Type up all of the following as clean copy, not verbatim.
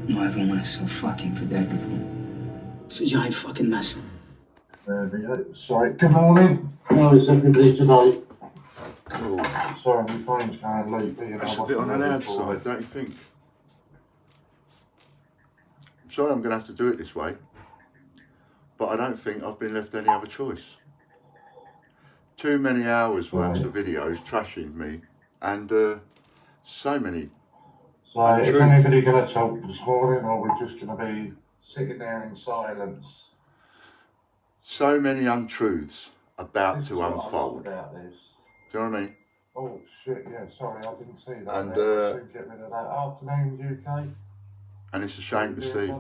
You know, everyone is so fucking predictable. It's a giant fucking mess. Sorry, good morning. How is everybody today? Oh, sorry, my phone's going late. It's a bit on the loud side, don't you think? I'm sorry I'm going to have to do it this way, but I don't think I've been left any other choice. Too many hours worth of videos trashing me, and so many. So, is anybody going to talk this morning, or we're just going to be sitting there in silence? So many untruths about to unfold. About this. Do you know what I mean? Oh shit! Yeah, sorry, I didn't see that. And get rid of that. Afternoon, UK. And it's a shame to see.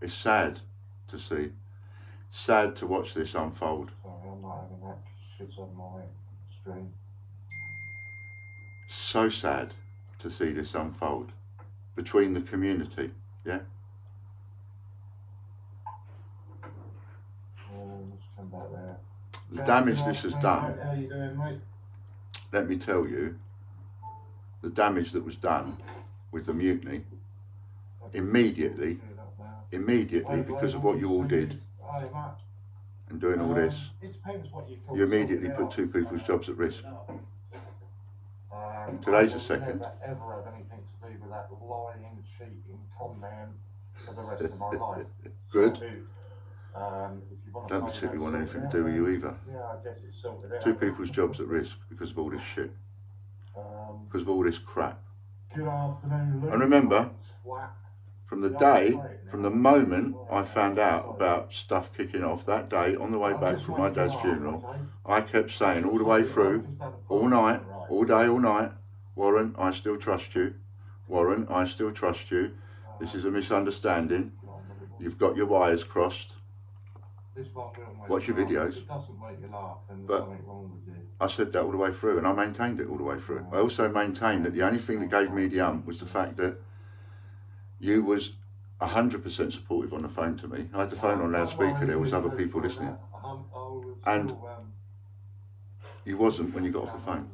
It's sad to see. Sad to watch this unfold. Sorry, I'm not having that shit on my stream. So sad to see this unfold between the community, yeah? Let's come back there. The damage this has done, how you doing, mate? let me tell you, the damage that was done with the mutiny, immediately because of what you all did and doing all this, you immediately put two people's jobs at risk. Today's the second. I never ever have anything to do with that lying, cheating, con man for the rest of my life. Good. So, don't particularly want anything to do with you either. Yeah, I guess it's sorted out. Two people's jobs at risk because of all this shit. Because of all this crap. Good afternoon, Luke. And remember, from the moment I found out about stuff kicking off that day on the way back from my dad's funeral, I kept saying all the way through, all night, all day, all night, Warren, I still trust you. Warren, I still trust you. This is a misunderstanding. You've got your wires crossed. Watch your videos. But I said that all the way through, and I maintained it all the way through. I also maintained that the only thing that gave me the was the fact that you was 100% supportive on the phone to me. I had the phone on loudspeaker, there was other people listening. And you wasn't when you got off the phone.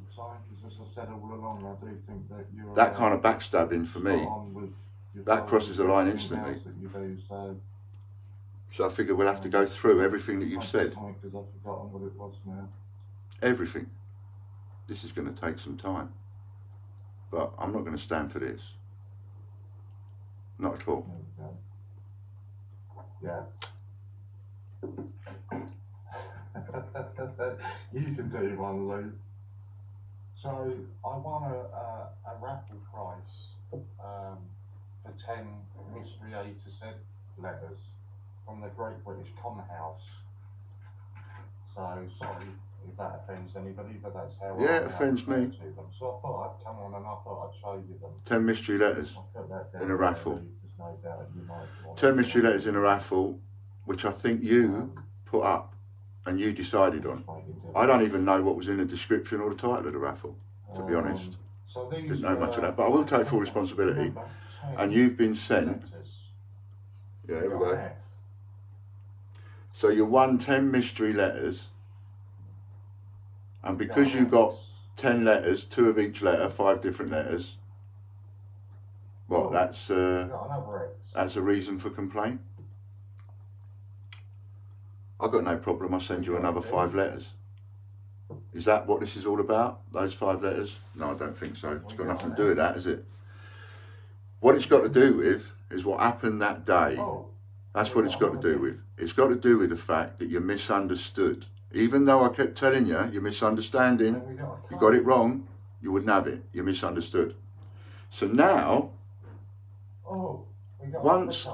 That kind of backstabbing for me, that crosses the line instantly. So I figure we'll have to go through everything that you've said. Everything. This is going to take some time. But I'm not going to stand for this. Not at all. Yeah. You can do one, Lou. So I won a raffle prize for 10 mystery A to Z letters from the Great British Con House. So sorry if that offends anybody, but that's how it offends me. So I thought I'd come on and I thought I'd show you them. 10 mystery letters in a raffle. 10 mystery letters in a raffle, which I think you put up and you decided on. I don't even know what was in the description or the title of the raffle, to be honest. Didn't know much of that, but I will take full responsibility. And you've been sent. Yeah, here we go. So you won 10 mystery letters, and because you got 10 letters, 2 of each letter, 5 different letters, well, that's a reason for complaint. I've got no problem, I'll send you another 5 letters. Is that what this is all about, those 5 letters? No, I don't think so. It's got nothing to do with that, is it? What it's got to do with is what happened that day. That's what it's got to do with. It's got to do with the fact that you're misunderstood. Even though I kept telling you, you're misunderstanding, you got it wrong, you wouldn't have it. You're misunderstood. So now, once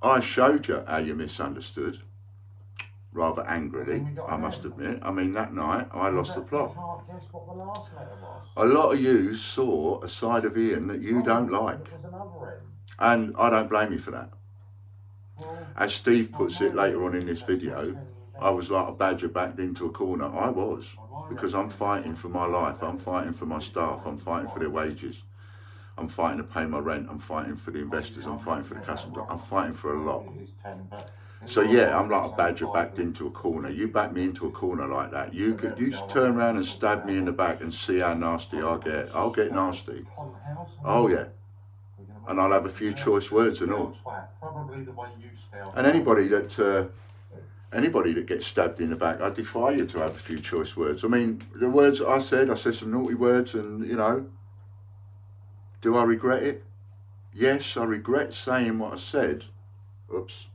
I showed you how you misunderstood, rather angrily, I must admit. I mean, that night, I lost the plot. A lot of you saw a side of Ian that you don't like. And I don't blame you for that. As Steve puts it later on in this video, I was like a badger backed into a corner. I was, because I'm fighting for my life. I'm fighting for my staff. I'm fighting for their wages. I'm fighting to pay my rent. I'm fighting for the investors. I'm fighting for the customers. I'm fighting for a lot. So yeah, I'm like a badger backed into a corner. You back me into a corner like that, you turn around and stab me in the back and see how nasty I'll get. I'll get nasty. Oh yeah. and I'll have a few choice words and all. Probably the way you sound. And anybody that gets stabbed in the back, I defy you to have a few choice words. I mean, the words I said some naughty words, and you know, do I regret it? Yes, I regret saying what I said. Oops.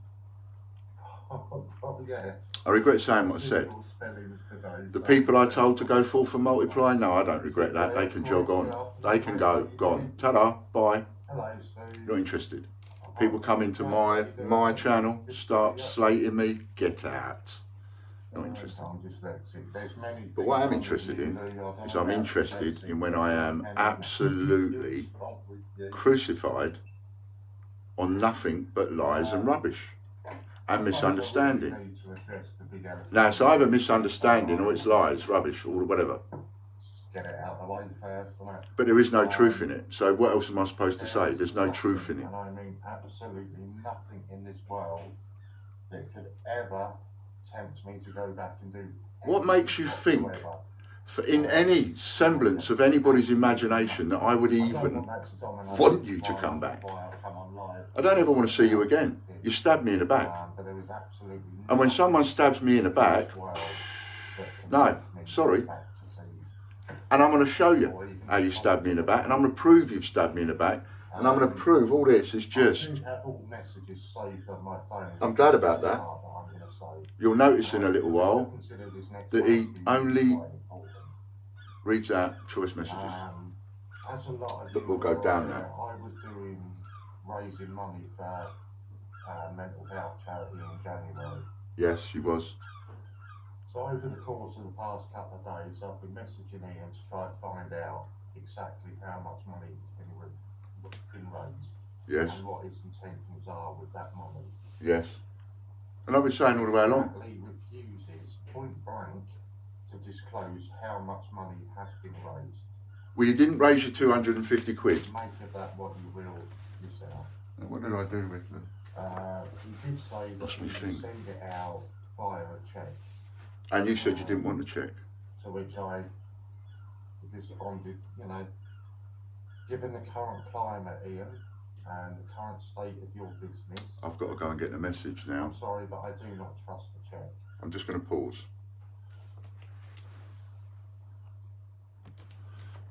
Yeah. I regret saying what I said. The people I told to go forth and multiply, no, I don't regret that. They can jog on. They can go, gone. Ta-da, bye. Not interested. People come into my channel, start slating me, get out. Not interested. But what I'm interested in is I'm interested in when I am absolutely crucified on nothing but lies and rubbish and misunderstanding. Now it's either misunderstanding or it's lies, rubbish, or whatever. Get it out of the way first, but there is no truth in it. So what else am I supposed to say? There's no truth in it. And I mean absolutely nothing in this world that could ever tempt me to go back and do. What makes you think, in any semblance of anybody's imagination, that I would even want you to come back? I don't ever want to see you again. You stabbed me in the back. And when someone stabs me in the back, no, sorry. And I'm going to show you how you stabbed me in the back, and I'm going to prove you've stabbed me in the back, and I'm going to prove all this is just. I'm glad about that. You'll notice in a little while that he only reads out choice messages. But we'll go down now. I was raising money for mental health charity in January. Yes, she was. So over the course of the past couple of days, I've been messaging Ian to try and find out exactly how much money has been raised. Yes. And what his intentions are with that money. Yes. And I've been saying all the way along. He refuses, point blank, to disclose how much money has been raised. Well, you didn't raise your 250 quid. Make of that what you will yourself. And what did I do with them? He did say that he would send it out via a cheque. And you said you didn't want the cheque. To which I responded, you know, given the current climate, Ian, and the current state of your business... I've got to go and get the message now. I'm sorry, but I do not trust the cheque. I'm just going to pause.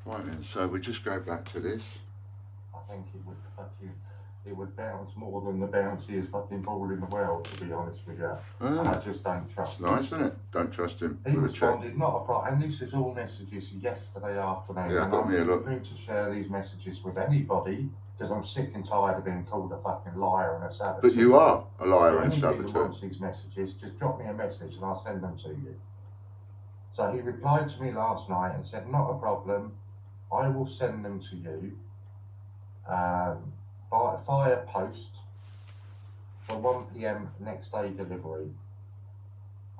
Right then, so we just go back to this. I think it would bounce more than the bounciest fucking ball in the world, to be honest with you. And I just don't trust him. Nice, isn't it? Don't trust him. He responded, not a problem. And this is all messages yesterday afternoon. Yeah, I got me a lot. I'm going to share these messages with anybody because I'm sick and tired of being called a fucking liar and a saboteur. But you are a liar and a saboteur. saboteur. If anybody wants these messages, just drop me a message and I'll send them to you. So he replied to me last night and said, not a problem. I will send them to you via post for 1 PM next day delivery.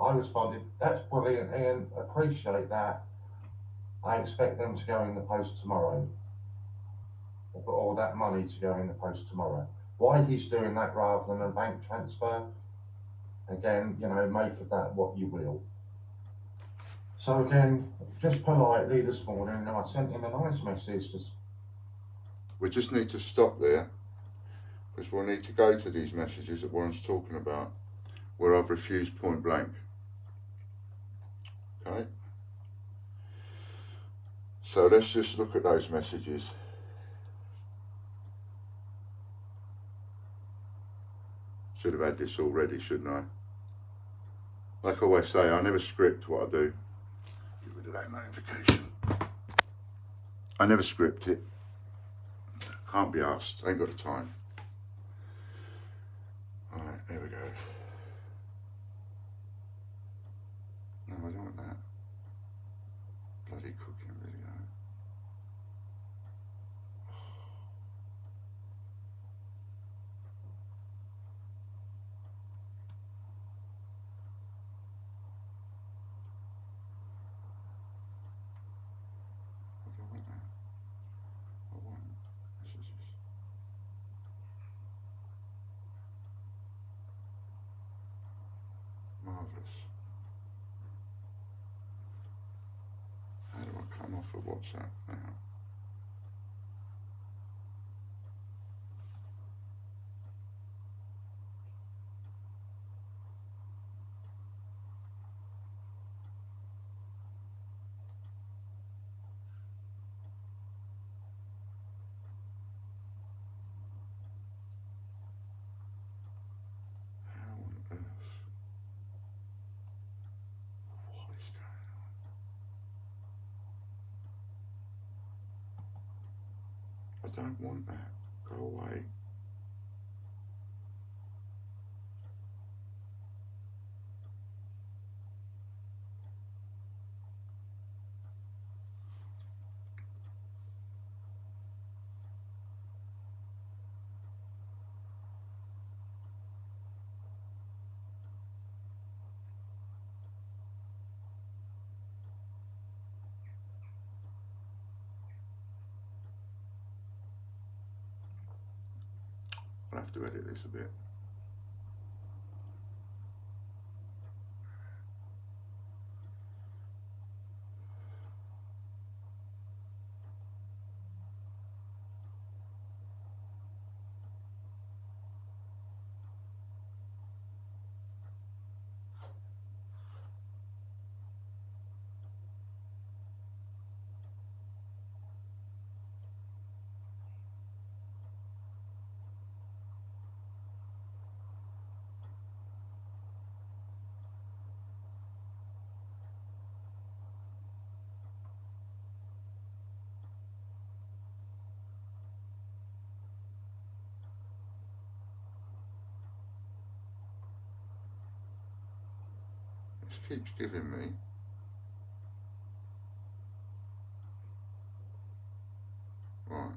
I responded, that's brilliant, Ian, appreciate that. I expect them to go in the post tomorrow. Or that money to go in the post tomorrow. Why he's doing that rather than a bank transfer, again, you know, make of that what you will. So again, just politely this morning, I sent him a nice message. We just need to stop there, because we'll need to go to these messages that Warren's talking about, where I've refused point blank. Okay? So let's just look at those messages. Should have had this already, shouldn't I? Like I always say, I never script what I do. Get rid of that notification. I never script it. Can't be asked. Ain't got the time. Alright, there we go. No, I don't want that. Bloody cooking video. Marvellous. How do I come off of WhatsApp now? don't want that. Go away. I'll have to edit this a bit. This keeps giving me right.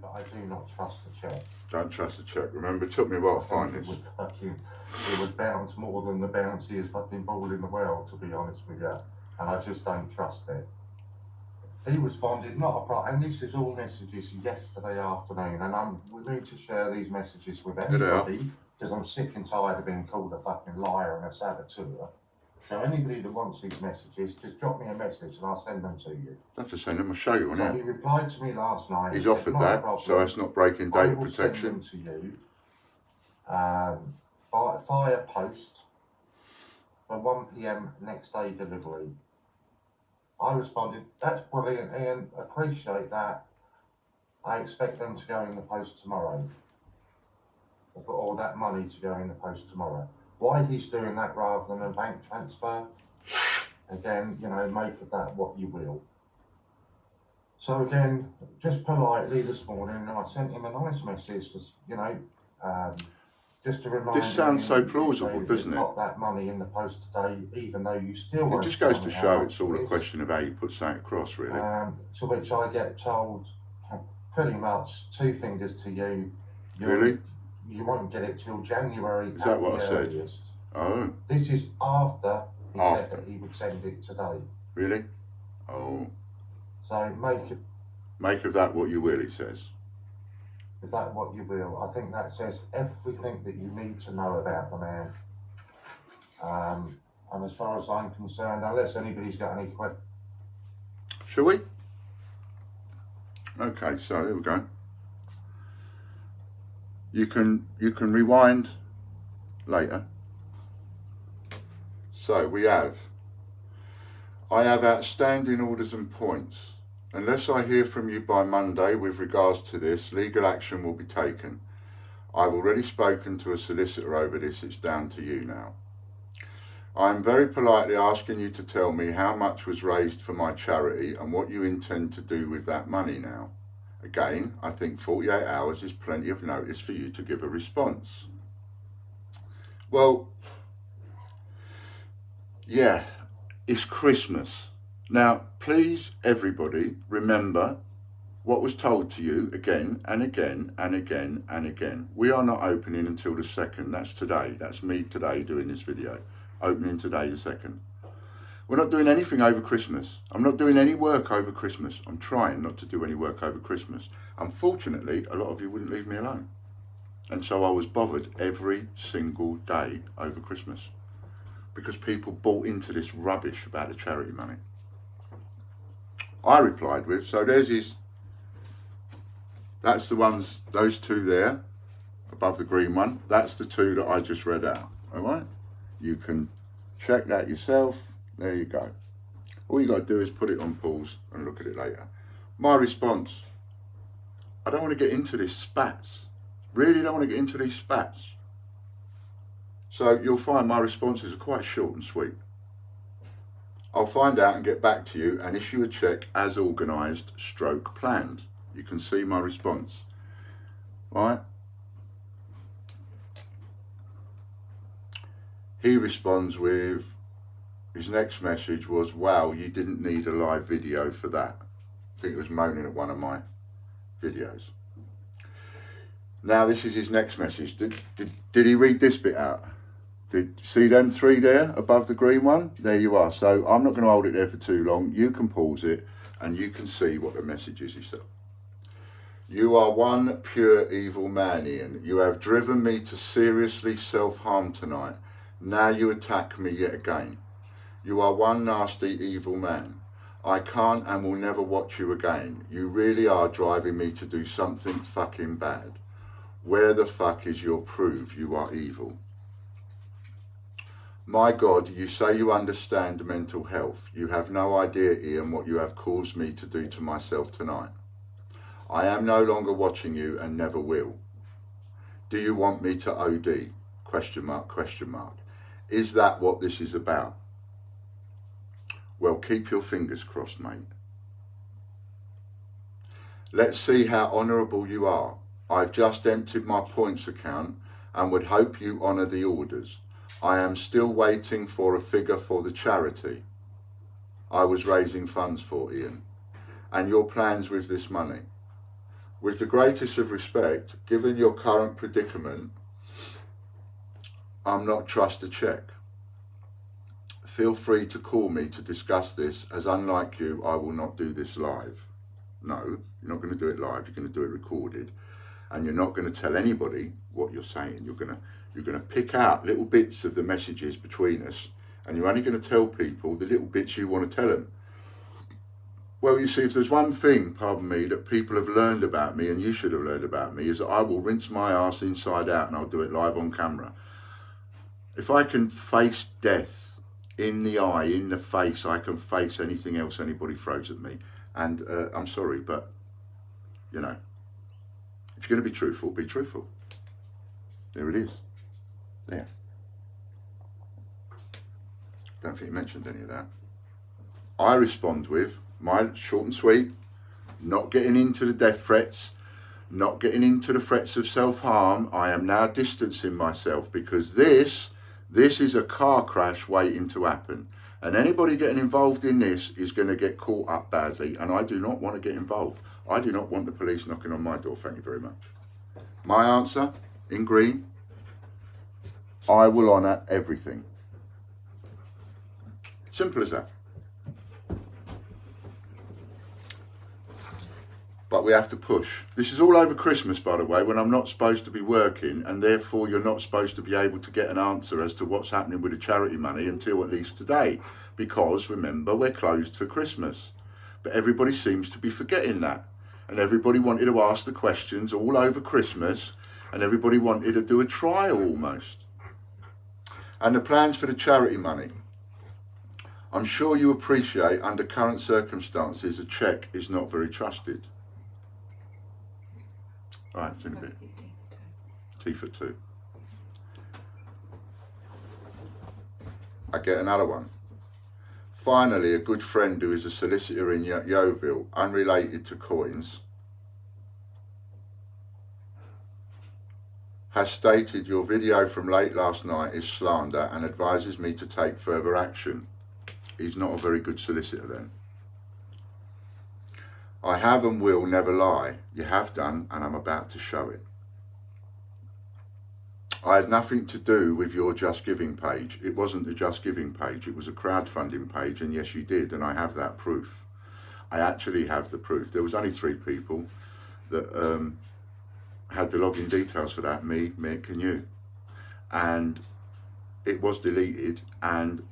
But I do not trust the check. Don't trust the check. Remember, it took me a while to find It this. would bounce more than the bounciest fucking ball in the world, to be honest with you. And I just don't trust it. He responded, not a problem. And this is all messages yesterday afternoon. And I'm willing to share these messages with anybody because I'm sick and tired of being called a fucking liar and a saboteur. So anybody that wants these messages, just drop me a message and I'll send them to you. That's the same. I'll show you one now. So he replied to me last night. He's offered that, so that's not breaking data protection. I will send them to you via post for 1 PM next day delivery. I responded, that's brilliant, Ian. Appreciate that. I expect them to go in the post tomorrow. Or that money to go in the post tomorrow. Why he's doing that rather than a bank transfer, again, you know, make of that what you will. So again, just politely this morning, I sent him a nice message, just, you know, just to remind him. This sounds so plausible, doesn't it? Got that money in the post today, even though you still won't. It just goes to show it's all a question of how you put something across, really. To which I get told, pretty much, 2 fingers to you. Really? You won't get it till January. Is that what I said? Earliest. Oh. This is after he said that he would send it today. Really? Oh. So make of that what you will, he says. Is that what you will? I think that says everything that you need to know about the man. And as far as I'm concerned, unless anybody's got any questions. Shall we? Okay, so here we go. You can rewind later. So I have outstanding orders and points. Unless I hear from you by Monday with regards to this, legal action will be taken. I've already spoken to a solicitor over this. It's down to you now. I am very politely asking you to tell me how much was raised for my charity and what you intend to do with that money now. Again, I think 48 hours is plenty of notice for you to give a response. Well, yeah, it's Christmas. Now, please, everybody, remember what was told to you again and again and again and again. We are not opening until the 2nd. That's today. That's me today doing this video. Opening today the 2nd. We're not doing anything over Christmas. I'm not doing any work over Christmas. I'm trying not to do any work over Christmas. Unfortunately, a lot of you wouldn't leave me alone. And so I was bothered every single day over Christmas because people bought into this rubbish about the charity money. I replied with, so there's his, that's the ones, those two there above the green one, that's the two that I just read out, all right? You can check that yourself, there you go. All you got to do is put it on pause and look at it later. My response, I don't want to get into this spats. Really don't want to get into these spats. So you'll find my responses are quite short and sweet. I'll find out and get back to you and issue a check as organised stroke planned. You can see my response, right? He responds with, his next message was, wow, you didn't need a live video for that. I think it was moaning at one of my videos. Now this is his next message. Did he read this bit out? Did you see them three there above the green one? There you are. So I'm not going to hold it there for too long. You can pause it and you can see what the message is yourself. You are one pure evil man, Ian. You have driven me to seriously self-harm tonight. Now you attack me yet again. You are one nasty evil man. I can't and will never watch you again. You really are driving me to do something fucking bad. Where the fuck is your proof you are evil? My God, you say you understand mental health. You have no idea, Ian, what you have caused me to do to myself tonight. I am no longer watching you and never will. Do you want me to OD? Question mark, question mark. Is that what this is about? Well, keep your fingers crossed, mate. Let's see how honourable you are. I've just emptied my points account and would hope you honour the orders. I am still waiting for a figure for the charity I was raising funds for, Ian, and your plans with this money. With the greatest of respect, given your current predicament, I'm not trust a check. Feel free to call me to discuss this, as unlike you, I will not do this live. No, you're not going to do it live, you're going to do it recorded. And you're not going to tell anybody what you're saying. You're going to pick out little bits of the messages between us, and you're only going to tell people the little bits you want to tell them. Well, you see, if there's one thing, pardon me, that people have learned about me, and you should have learned about me, is that I will rinse my arse inside out and I'll do it live on camera. If I can face death in the eye, in the face, I can face anything else anybody throws at me. And I'm sorry, but, you know, if you're going to be truthful, be truthful. There it is. There. Don't think you mentioned any of that. I respond with my short and sweet, not getting into the death threats, not getting into the threats of self-harm. I am now distancing myself because this is a car crash waiting to happen. And anybody getting involved in this is going to get caught up badly. And I do not want to get involved. I do not want the police knocking on my door. Thank you very much. My answer, in green, I will honour everything. Simple as that. But we have to push. This is all over Christmas, by the way, when I'm not supposed to be working, and therefore you're not supposed to be able to get an answer as to what's happening with the charity money until at least today. Because, remember, we're closed for Christmas. But everybody seems to be forgetting that. And everybody wanted to ask the questions all over Christmas, and everybody wanted to do a trial almost. And the plans for the charity money. I'm sure you appreciate, under current circumstances, a cheque is not very trusted. Right, it's in a bit. Tea for two. I get another one. Finally, a good friend who is a solicitor in Yeovil, unrelated to coins, has stated your video from late last night is slander and advises me to take further action. He's not a very good solicitor then. I have and will never lie. You have done, and I'm about to show it. I had nothing to do with your Just Giving page. It wasn't a Just Giving page, it was a crowdfunding page, and yes you did, and I have that proof. I actually have the proof. There was only 3 people that had the login details for that, me, Mick and you. And it was deleted, and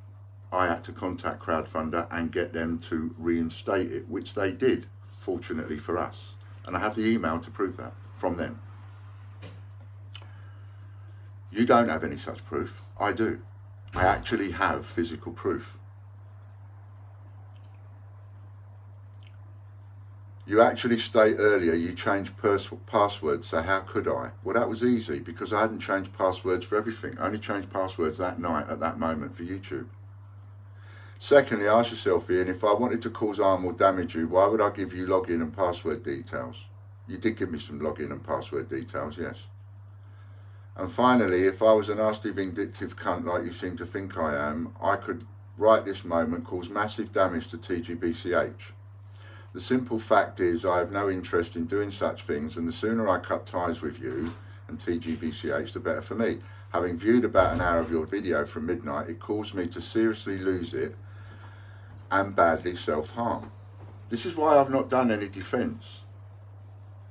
I had to contact Crowdfunder and get them to reinstate it, which they did, fortunately for us. And I have the email to prove that from them. You don't have any such proof. I do. I actually have physical proof. You actually state earlier you changed passwords, so how could I? Well, that was easy because I hadn't changed passwords for everything. I only changed passwords that night at that moment for YouTube. Secondly, ask yourself, Ian, if I wanted to cause harm or damage you, why would I give you login and password details? You did give me some login and password details, yes. And finally, if I was a nasty vindictive cunt like you seem to think I am, I could, right this moment, cause massive damage to TGBCH. The simple fact is I have no interest in doing such things, and the sooner I cut ties with you and TGBCH, the better for me. Having viewed about an hour of your video from midnight, it caused me to seriously lose it and badly self-harm. This is why I've not done any defence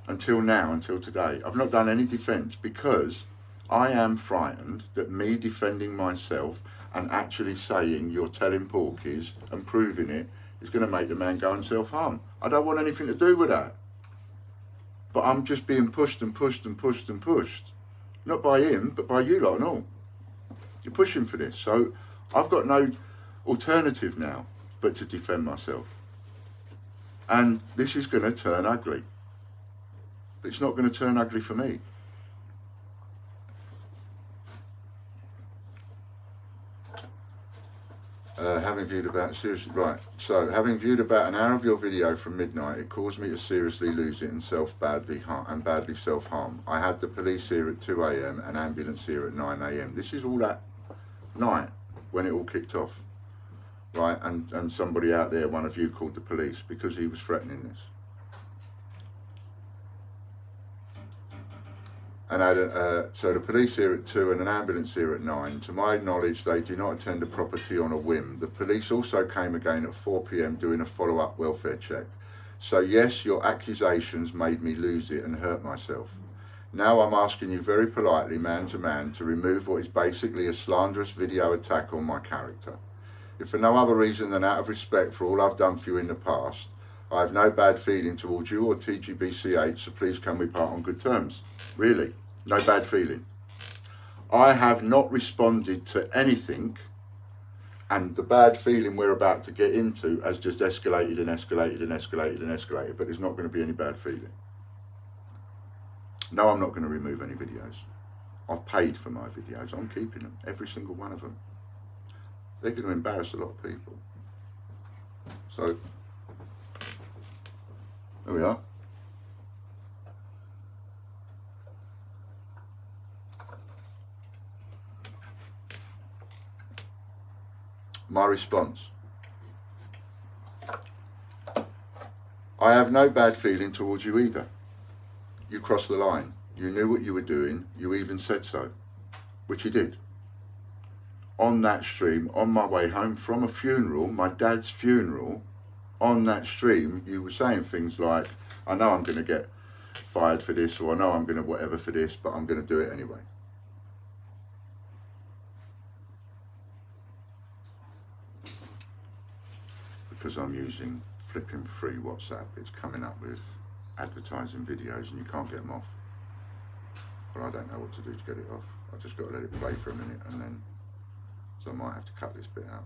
until now, until today. I've not done any defence because I am frightened that me defending myself and actually saying you're telling porkies and proving it is going to make the man go and self-harm. I don't want anything to do with that. But I'm just being pushed and pushed and pushed and pushed. Not by him, but by you lot and all. You're pushing for this. So I've got no alternative now but to defend myself. And this is going to turn ugly. But it's not going to turn ugly for me. Having viewed about having viewed about an hour of your video from midnight, it caused me to seriously lose it and badly self-harm. I had the police here at 2 AM and ambulance here at 9 AM. This is all that night when it all kicked off, right? And somebody out there, one of you, called the police because he was threatening this. And so the police here at 2 and an ambulance here at 9. To my knowledge, they do not attend a property on a whim. The police also came again at 4 PM doing a follow-up welfare check. So yes, your accusations made me lose it and hurt myself. Now I'm asking you very politely, man to man, to remove what is basically a slanderous video attack on my character. If for no other reason than out of respect for all I've done for you in the past, I have no bad feeling towards you or TGBCH, so please can we part on good terms? Really, no bad feeling. I have not responded to anything, and the bad feeling we're about to get into has just escalated and escalated and escalated and escalated, but there's not going to be any bad feeling. No, I'm not going to remove any videos. I've paid for my videos. I'm keeping them, every single one of them. They're going to embarrass a lot of people. So, there we are. My response. I have no bad feeling towards you either. You crossed the line. You knew what you were doing. You even said so, which you did. On that stream, on my way home from a funeral, my dad's funeral, on that stream, you were saying things like, I know I'm going to get fired for this, or I know I'm going to whatever for this, but I'm going to do it anyway. Because I'm using flipping free WhatsApp, it's coming up with advertising videos and you can't get them off. But I don't know what to do to get it off. I've just got to let it play for a minute and then, so I might have to cut this bit out.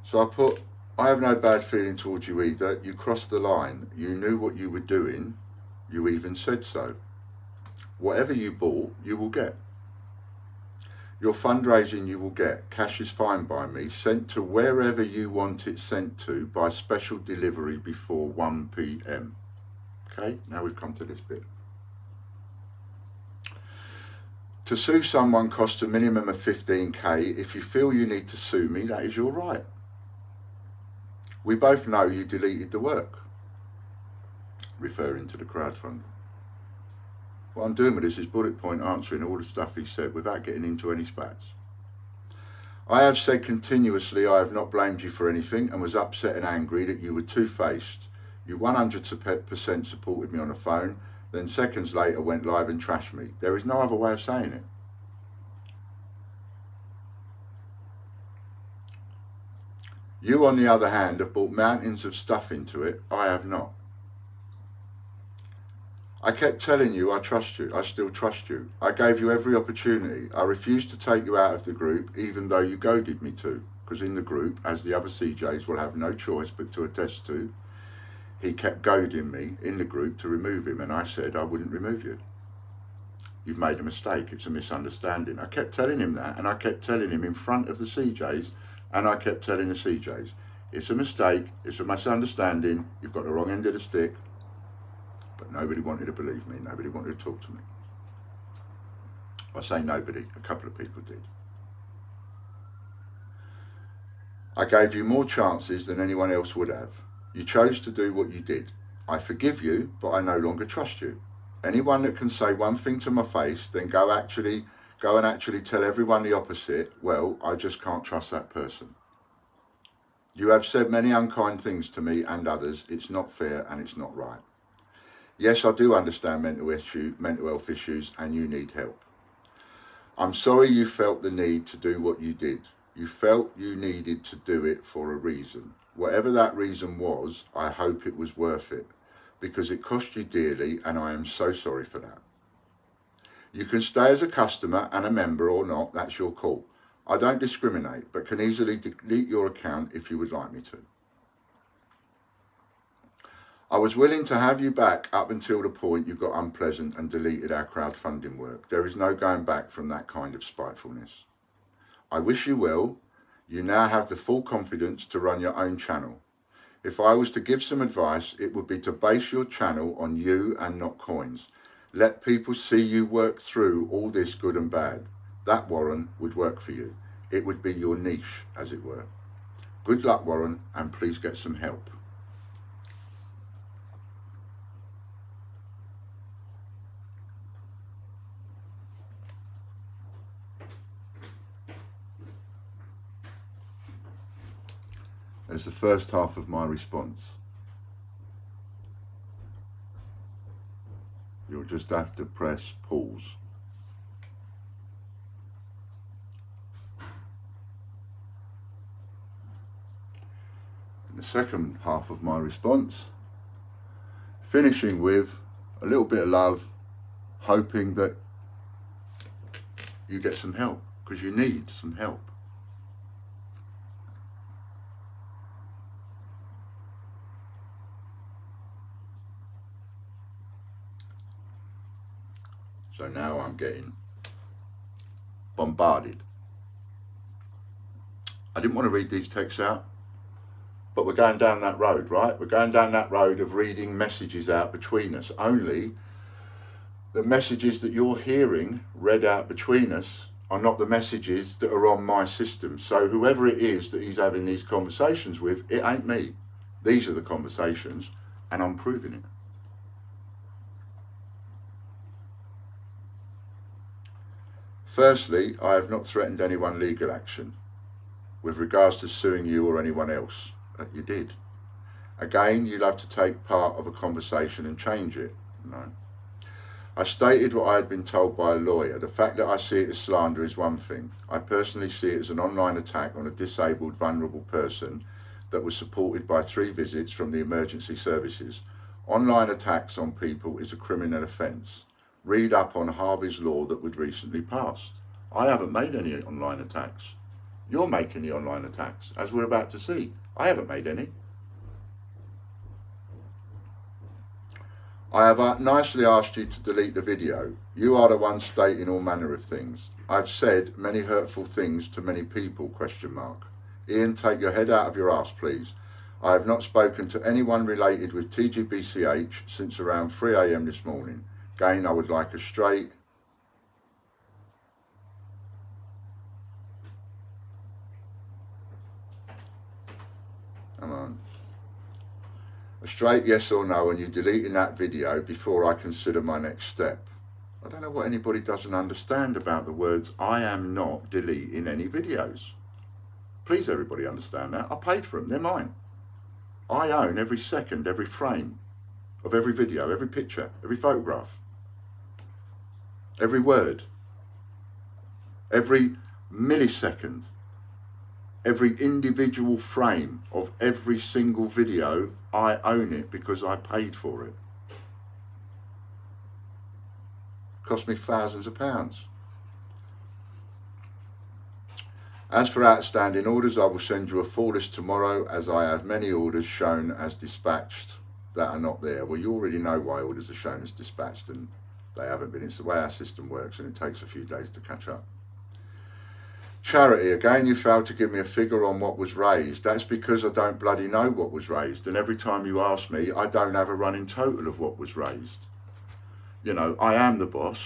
So I put, I have no bad feeling towards you either. You crossed the line. You knew what you were doing. You even said so. Whatever you bought, you will get. Your fundraising you will get. Cash is fine by me. Sent to wherever you want it sent to by special delivery before 1 PM. Okay, now we've come to this bit. To sue someone costs a minimum of 15k. If you feel you need to sue me, that is your right. We both know you deleted the work, referring to the crowdfunding. What I'm doing with this is bullet point answering all the stuff he said without getting into any spats. I have said continuously I have not blamed you for anything and was upset and angry that you were two-faced. You 100% supported me on the phone, then seconds later went live and trashed me. There is no other way of saying it. You, on the other hand, have brought mountains of stuff into it. I have not. I kept telling you I trust you. I still trust you. I gave you every opportunity. I refused to take you out of the group, even though you goaded me to. Because in the group, as the other CJs will have no choice but to attest to, he kept goading me in the group to remove him, and I said I wouldn't remove you. You've made a mistake. It's a misunderstanding. I kept telling him that, and I kept telling him in front of the CJs, and I kept telling the CJs, it's a mistake, it's a misunderstanding, you've got the wrong end of the stick. But nobody wanted to believe me, nobody wanted to talk to me. I say nobody, a couple of people did. I gave you more chances than anyone else would have. You chose to do what you did. I forgive you, but I no longer trust you. Anyone that can say one thing to my face, then go and actually tell everyone the opposite, well, I just can't trust that person. You have said many unkind things to me and others. It's not fair and it's not right. Yes, I do understand mental health issues and you need help. I'm sorry you felt the need to do what you did. You felt you needed to do it for a reason. Whatever that reason was, I hope it was worth it, because it cost you dearly and I am so sorry for that. You can stay as a customer and a member or not, that's your call. I don't discriminate, but can easily delete your account if you would like me to. I was willing to have you back up until the point you got unpleasant and deleted our crowdfunding work. There is no going back from that kind of spitefulness. I wish you well. You now have the full confidence to run your own channel. If I was to give some advice, it would be to base your channel on you and not coins. Let people see you work through all this good and bad. That, Warren, would work for you. It would be your niche, as it were. Good luck, Warren, and please get some help. There's the first half of my response. You'll just have to press pause. And the second half of my response, finishing with a little bit of love, hoping that you get some help, because you need some help. So now I'm getting bombarded. I didn't want to read these texts out, but we're going down that road, right? We're going down that road of reading messages out between us. Only the messages that you're hearing read out between us are not the messages that are on my system. So whoever it is that he's having these conversations with, it ain't me. These are the conversations, and I'm proving it. Firstly, I have not threatened anyone legal action with regards to suing you or anyone else. You did. Again, you'll have to take part of a conversation and change it. No. I stated what I had been told by a lawyer. The fact that I see it as slander is one thing. I personally see it as an online attack on a disabled, vulnerable person that was supported by 3 visits from the emergency services. Online attacks on people is a criminal offence. Read up on Harvey's law that was recently passed. I haven't made any online attacks. You're making the online attacks, as we're about to see. I haven't made any. I have nicely asked you to delete the video. You are the one stating all manner of things. I've said many hurtful things to many people, ? Ian, take your head out of your arse, please. I have not spoken to anyone related with TGBCH since around 3 AM this morning. Again, I would like a straight a straight yes or no, and you deleting that video before I consider my next step. I don't know what anybody doesn't understand about the words I am not deleting any videos. Please everybody understand that. I paid for them, they're mine. I own every second, every frame of every video, every picture, every photograph, every word, every millisecond, every individual frame of every single video. I own it because I paid for it. Cost me thousands of pounds. As for outstanding orders, I will send you a full list tomorrow, as I have many orders shown as dispatched that are not there. Well, you already know why orders are shown as dispatched and they haven't been. It's the way our system works and it takes a few days to catch up. Charity, again you failed to give me a figure on what was raised. That's because I don't bloody know what was raised, and every time you ask me, I don't have a running total of what was raised. You know, I am the boss.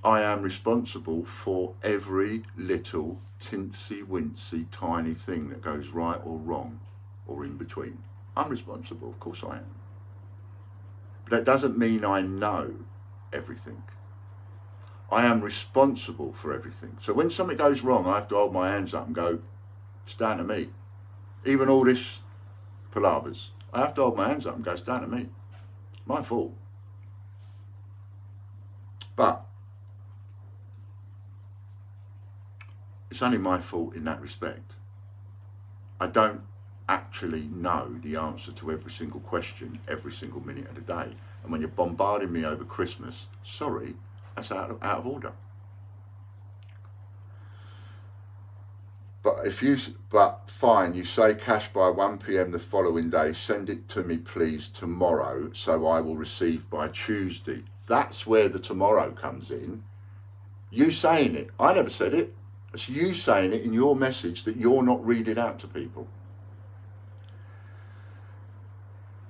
I am responsible for every little tinsy-wincy tiny thing that goes right or wrong or in between. I'm responsible, of course I am. But that doesn't mean I know everything. I am responsible for everything. So when something goes wrong, I have to hold my hands up and go, it's down to me. Even all this palavers, I have to hold my hands up and go, it's down to me. My fault. But it's only my fault in that respect. I don't actually know the answer to every single question every single minute of the day. And when you're bombarding me over Christmas, sorry, that's out of order. But fine, you say cash by 1 PM the following day. Send it to me please tomorrow, so I will receive by Tuesday. That's where the tomorrow comes in. You saying it. I never said it. It's you saying it in your message that you're not reading out to people.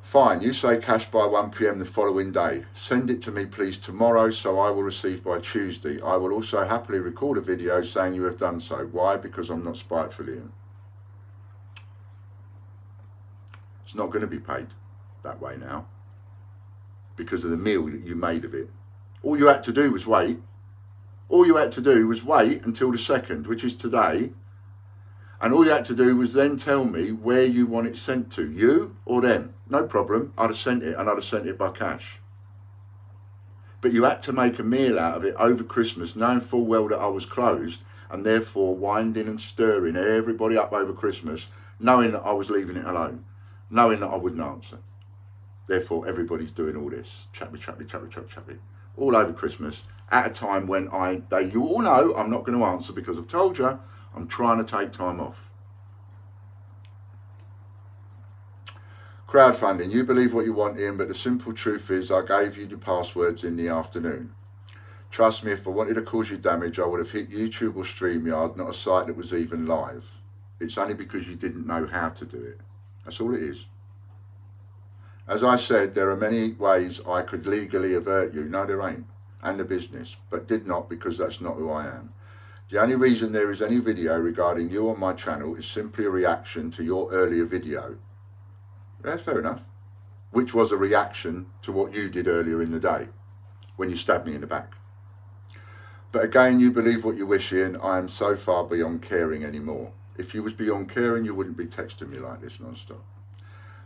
Fine, you say cash by 1 PM the following day. Send it to me please tomorrow, so I will receive by Tuesday. I will also happily record a video saying you have done so. Why? Because I'm not spiteful, Ian. It's not going to be paid that way now because of the meal that you made of it. All you had to do was wait. All you had to do was wait until the 2nd, which is today. And all you had to do was then tell me where you want it sent to, you or them. No problem, I'd have sent it, and I'd have sent it by cash. But you had to make a meal out of it over Christmas, knowing full well that I was closed, and therefore winding and stirring everybody up over Christmas, knowing that I was leaving it alone, knowing that I wouldn't answer. Therefore, everybody's doing all this, chappy, all over Christmas, at a time when you all know I'm not going to answer because I've told you, I'm trying to take time off. Crowdfunding. You believe what you want, Ian, but the simple truth is I gave you the passwords in the afternoon. Trust me, if I wanted to cause you damage, I would have hit YouTube or StreamYard, not a site that was even live. It's only because you didn't know how to do it. That's all it is. As I said, there are many ways I could legally avert you. No, there ain't. And the business, but did not because that's not who I am. The only reason there is any video regarding you on my channel is simply a reaction to your earlier video. That's fair enough. Which was a reaction to what you did earlier in the day, when you stabbed me in the back. But again, you believe what you wish, Ian. I am so far beyond caring anymore. If you was beyond caring, you wouldn't be texting me like this non-stop.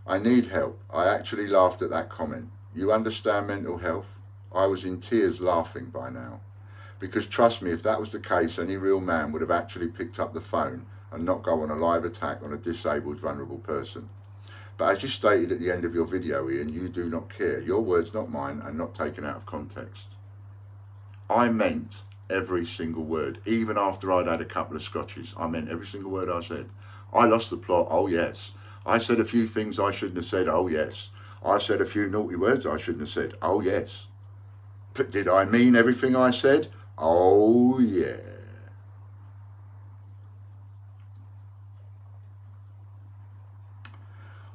I need help. I actually laughed at that comment. You understand mental health? I was in tears laughing by now. Because trust me, if that was the case, any real man would have actually picked up the phone and not go on a live attack on a disabled, vulnerable person. But as you stated at the end of your video, Ian, you do not care. Your words, not mine, and not taken out of context. I meant every single word, even after I'd had a couple of scotches. I meant every single word I said. I lost the plot, oh yes. I said a few things I shouldn't have said, oh yes. I said a few naughty words I shouldn't have said, oh yes. But did I mean everything I said? Oh yeah.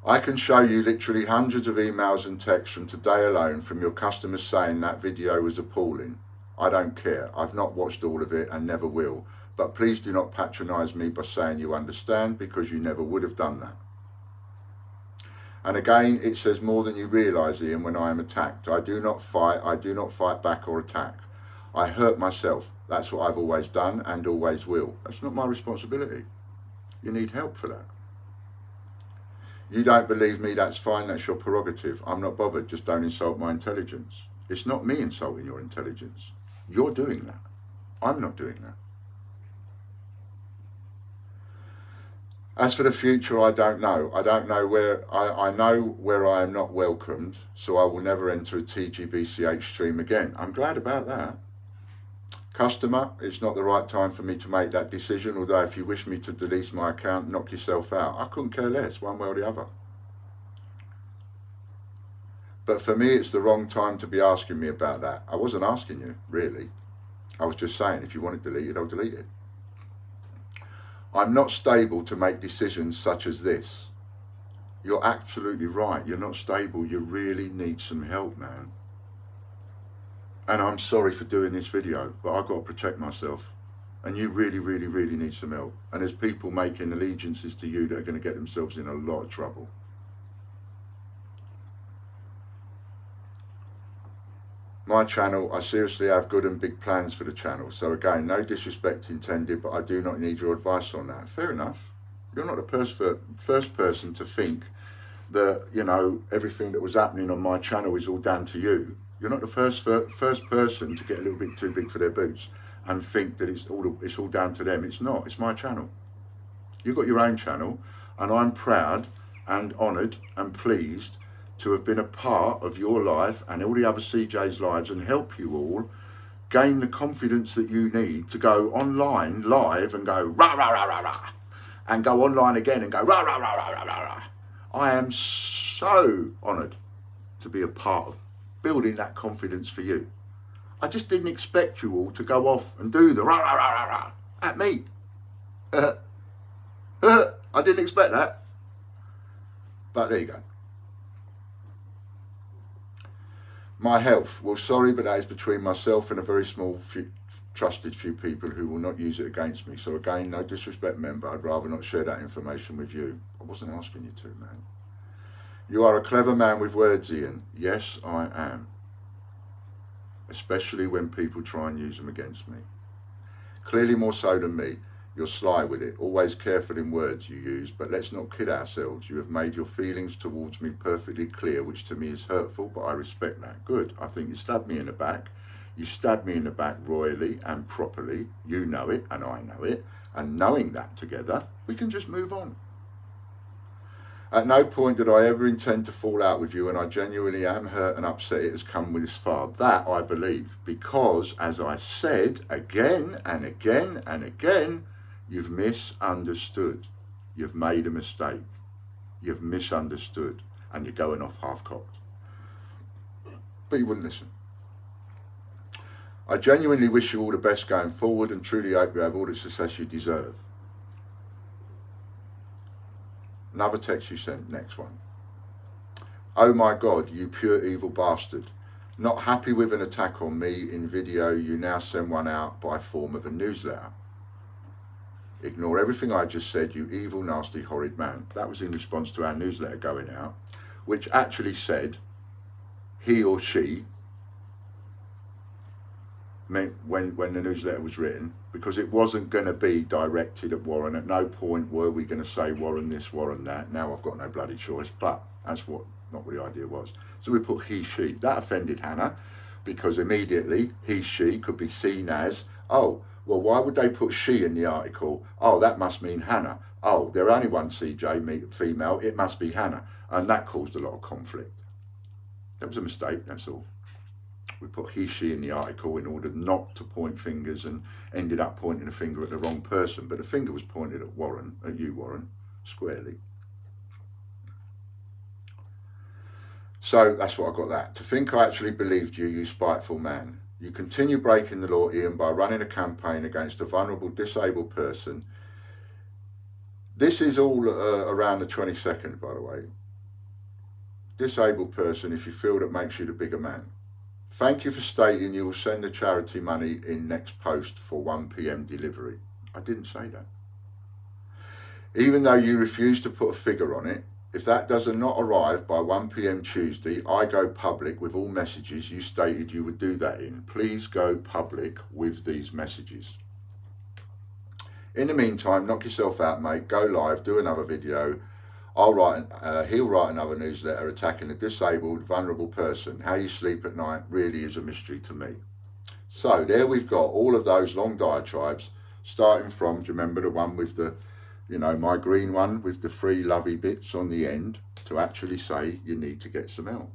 I can show you literally hundreds of emails and texts from today alone from your customers saying that video was appalling. I don't care. I've not watched all of it and never will. But please do not patronise me by saying you understand, because you never would have done that. And again, it says more than you realise, Ian, when I am attacked. I do not fight back or attack. I hurt myself. That's what I've always done and always will. That's not my responsibility. You need help for that. You don't believe me, that's fine, that's your prerogative. I'm not bothered, just don't insult my intelligence. It's not me insulting your intelligence. You're doing that. I'm not doing that. As for the future, I don't know. I don't know where, I know where I am not welcomed, so I will never enter a TGBCH stream again. I'm glad about that. Customer, it's not the right time for me to make that decision, although if you wish me to delete my account, knock yourself out. I couldn't care less, one way or the other. But for me, it's the wrong time to be asking me about that. I wasn't asking you, really. I was just saying, if you want it deleted, I'll delete it. I'm not stable to make decisions such as this. You're absolutely right. You're not stable. You really need some help, man. And I'm sorry for doing this video, but I've got to protect myself. And you really, really, really need some help. And there's people making allegiances to you that are going to get themselves in a lot of trouble. My channel, I seriously have good and big plans for the channel. So again, no disrespect intended, but I do not need your advice on that. Fair enough. You're not the first person to think that, you know, everything that was happening on my channel is all down to you. You're not the first person to get a little bit too big for their boots and think that it's all down to them. It's not. It's my channel. You've got your own channel, and I'm proud and honoured and pleased to have been a part of your life and all the other CJ's lives and help you all gain the confidence that you need to go online live and go rah rah rah rah rah, and go online again and go rah rah rah rah rah rah rah. I am so honoured to be a part of building that confidence for you. I just didn't expect you all to go off and do the rah rah rah rah rah at me. I didn't expect that. But there you go. My health. Well, sorry, but that is between myself and a very small trusted few people who will not use it against me. So again, no disrespect, member. I'd rather not share that information with you. I wasn't asking you to, man. You are a clever man with words, Ian. Yes, I am. Especially when people try and use them against me. Clearly more so than me. You're sly with it, always careful in words you use, but let's not kid ourselves. You have made your feelings towards me perfectly clear, which to me is hurtful, but I respect that. Good. I think you stabbed me in the back. You stabbed me in the back royally and properly. You know it, and I know it. And knowing that together, we can just move on. At no point did I ever intend to fall out with you, and I genuinely am hurt and upset it has come this far. That I believe, because, as I said again and again and again, you've misunderstood. You've made a mistake. You've misunderstood, and you're going off half-cocked. But you wouldn't listen. I genuinely wish you all the best going forward and truly hope you have all the success you deserve. Another text you sent, next one. Oh my God, you pure evil bastard. Not happy with an attack on me in video, you now send one out by form of a newsletter. Ignore everything I just said, you evil, nasty, horrid man. That was in response to our newsletter going out, which actually said he or she meant when the newsletter was written, because it wasn't going to be directed at Warren. At no point were we going to say Warren this, Warren that. Now I've got no bloody choice, but that's not what the idea was. So we put he, she. That offended Hannah, because immediately he, she could be seen as, oh, well, why would they put she in the article? Oh, that must mean Hannah. Oh, they're only one CJ, female, it must be Hannah. And that caused a lot of conflict. That was a mistake, that's all. We put he, she in the article in order not to point fingers, and ended up pointing a finger at the wrong person. But the finger was pointed at Warren, at you, Warren, squarely. So that's what I got that. To think I actually believed you, you spiteful man. You continue breaking the law, Ian, by running a campaign against a vulnerable, disabled person. This is all around the 22nd, by the way. Disabled person, if you feel that makes you the bigger man. Thank you for stating you will send the charity money in next post for 1 PM delivery. I didn't say that. Even though you refused to put a figure on it, if that does not arrive by 1 PM Tuesday, I go public with all messages you stated you would do that in. Please go public with these messages. In the meantime, knock yourself out, mate. Go live, do another video. He'll write another newsletter attacking a disabled, vulnerable person. How you sleep at night really is a mystery to me. So there we've got all of those long diatribes, starting from, do you remember the one with the, you know, my green one with the 3 lovey bits on the end, to actually say you need to get some help.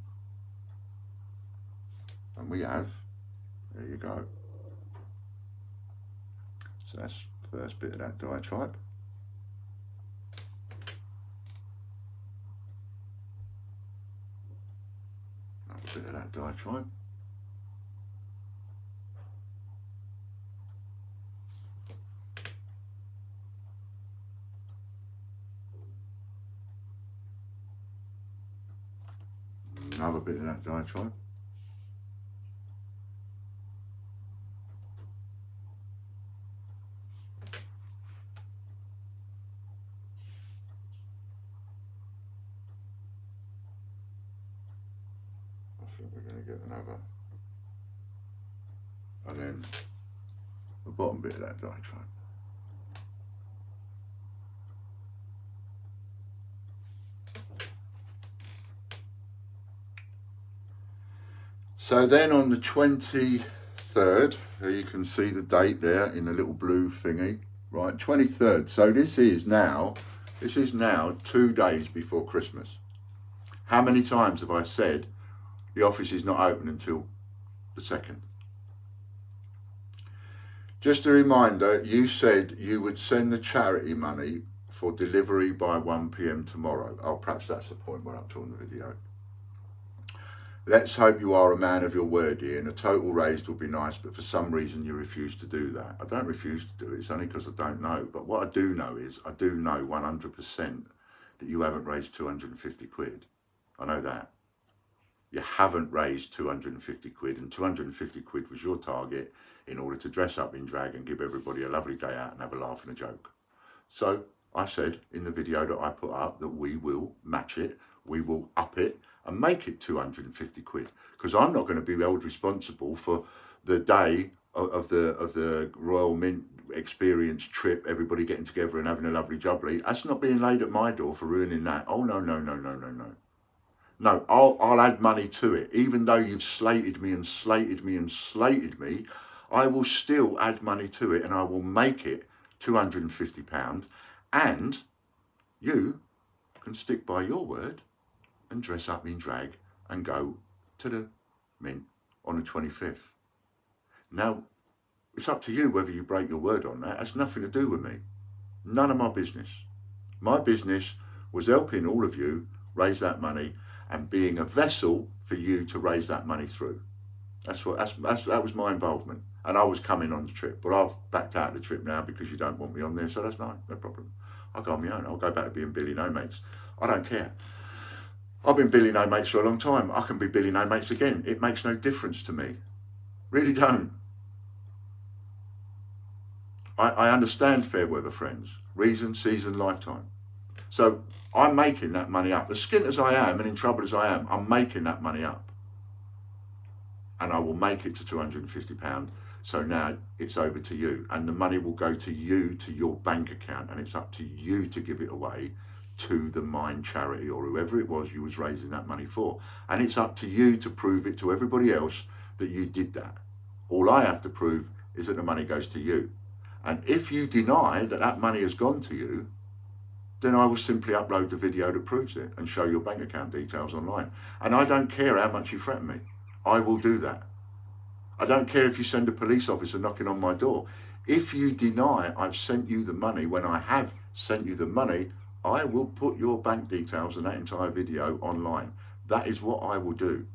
And we have. There you go. So that's the first bit of that diatribe. Another bit of that diatribe. Another bit of that diatribe. I think we're going to get another. And then the bottom bit of that diatribe. So then on the 23rd, you can see the date there in the little blue thingy, right? 23rd. So this is now 2 days before Christmas. How many times have I said the office is not open until the 2nd? Just a reminder, you said you would send the charity money for delivery by 1 PM tomorrow. Oh, perhaps that's the point we're up to on the video. Let's hope you are a man of your word, Ian. A total raised would be nice, but for some reason you refuse to do that. I don't refuse to do it, it's only because I don't know. But what I do know is, I do know 100% that you haven't raised 250 quid. I know that. You haven't raised 250 quid, and 250 quid was your target in order to dress up in drag and give everybody a lovely day out and have a laugh and a joke. So I said in the video that I put up that we will match it, we will up it, and make it 250 quid, because I'm not going to be held responsible for the day of the Royal Mint experience trip, everybody getting together and having a lovely jubbly. That's not being laid at my door for ruining that. Oh no, no, no, no, no, no. No, I'll add money to it. Even though you've slated me and slated me and slated me, I will still add money to it, and I will make it £250, and you can stick by your word and dress up in drag and go to the Mint on the 25th. Now, it's up to you whether you break your word on that. It has nothing to do with me. None of my business. My business was helping all of you raise that money and being a vessel for you to raise that money through. That was my involvement. And I was coming on the trip, but I've backed out of the trip now because you don't want me on there, so that's no problem. I'll go on my own. I'll go back to being Billy No Mates. I don't care. I've been Billy No Mates for a long time. I can be Billy No Mates again. It makes no difference to me. Really don't. I understand fair weather friends. Reason, season, lifetime. So I'm making that money up. As skint as I am and in trouble as I am, I'm making that money up. And I will make it to £250. So now it's over to you. And the money will go to you, to your bank account. And it's up to you to give it away to the Mind charity or whoever it was you was raising that money for. And it's up to you to prove it to everybody else that you did that. All I have to prove is that the money goes to you. And if you deny that that money has gone to you, then I will simply upload the video that proves it and show your bank account details online. And I don't care how much you threaten me. I will do that. I don't care if you send a police officer knocking on my door. If you deny I've sent you the money when I have sent you the money, I will put your bank details and that entire video online. That is what I will do.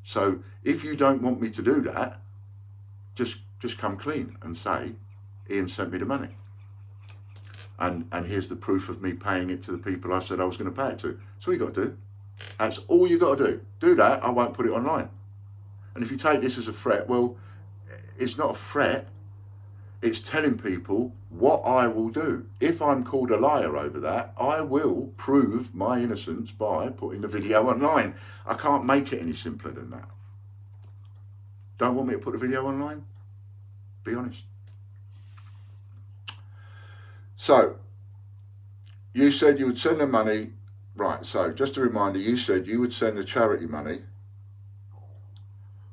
So if you don't want me to do that, just come clean and say, Ian sent me the money. And here's the proof of me paying it to the people I said I was going to pay it to. That's all you got to do. That's all you got to do. Do that, I won't put it online. And if you take this as a threat, well, it's not a threat. It's telling people what I will do. If I'm called a liar over that, I will prove my innocence by putting the video online. I can't make it any simpler than that. Don't want me to put the video online? Be honest. So, you said you would send the money. Right, so just a reminder, you said you would send the charity money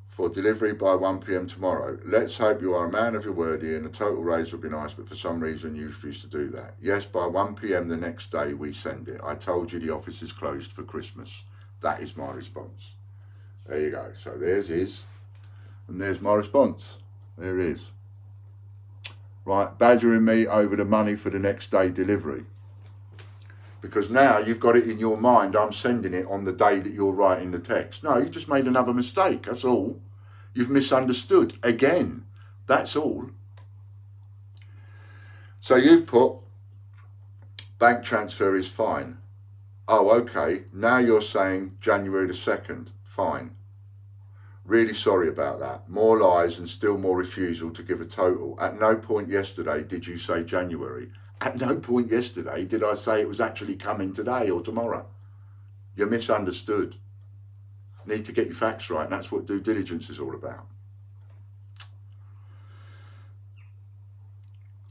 for delivery by 1 PM tomorrow. Let's hope you are a man of your word here, and a total raise would be nice, but for some reason you refuse to do that. Yes, by 1 PM the next day we send it. I told you the office is closed for Christmas. That is my response. There you go. So there's his, and there's my response. There it is. Right, badgering me over the money for the next day delivery. Because now you've got it in your mind, I'm sending it on the day that you're writing the text. No, you just made another mistake, that's all. You've misunderstood again, that's all. So you've put bank transfer is fine. Oh, okay, now you're saying January the 2nd, fine. Really sorry about that. More lies and still more refusal to give a total. At no point yesterday did you say January. At no point yesterday did I say it was actually coming today or tomorrow. You misunderstood. Need to get your facts right, and that's what due diligence is all about.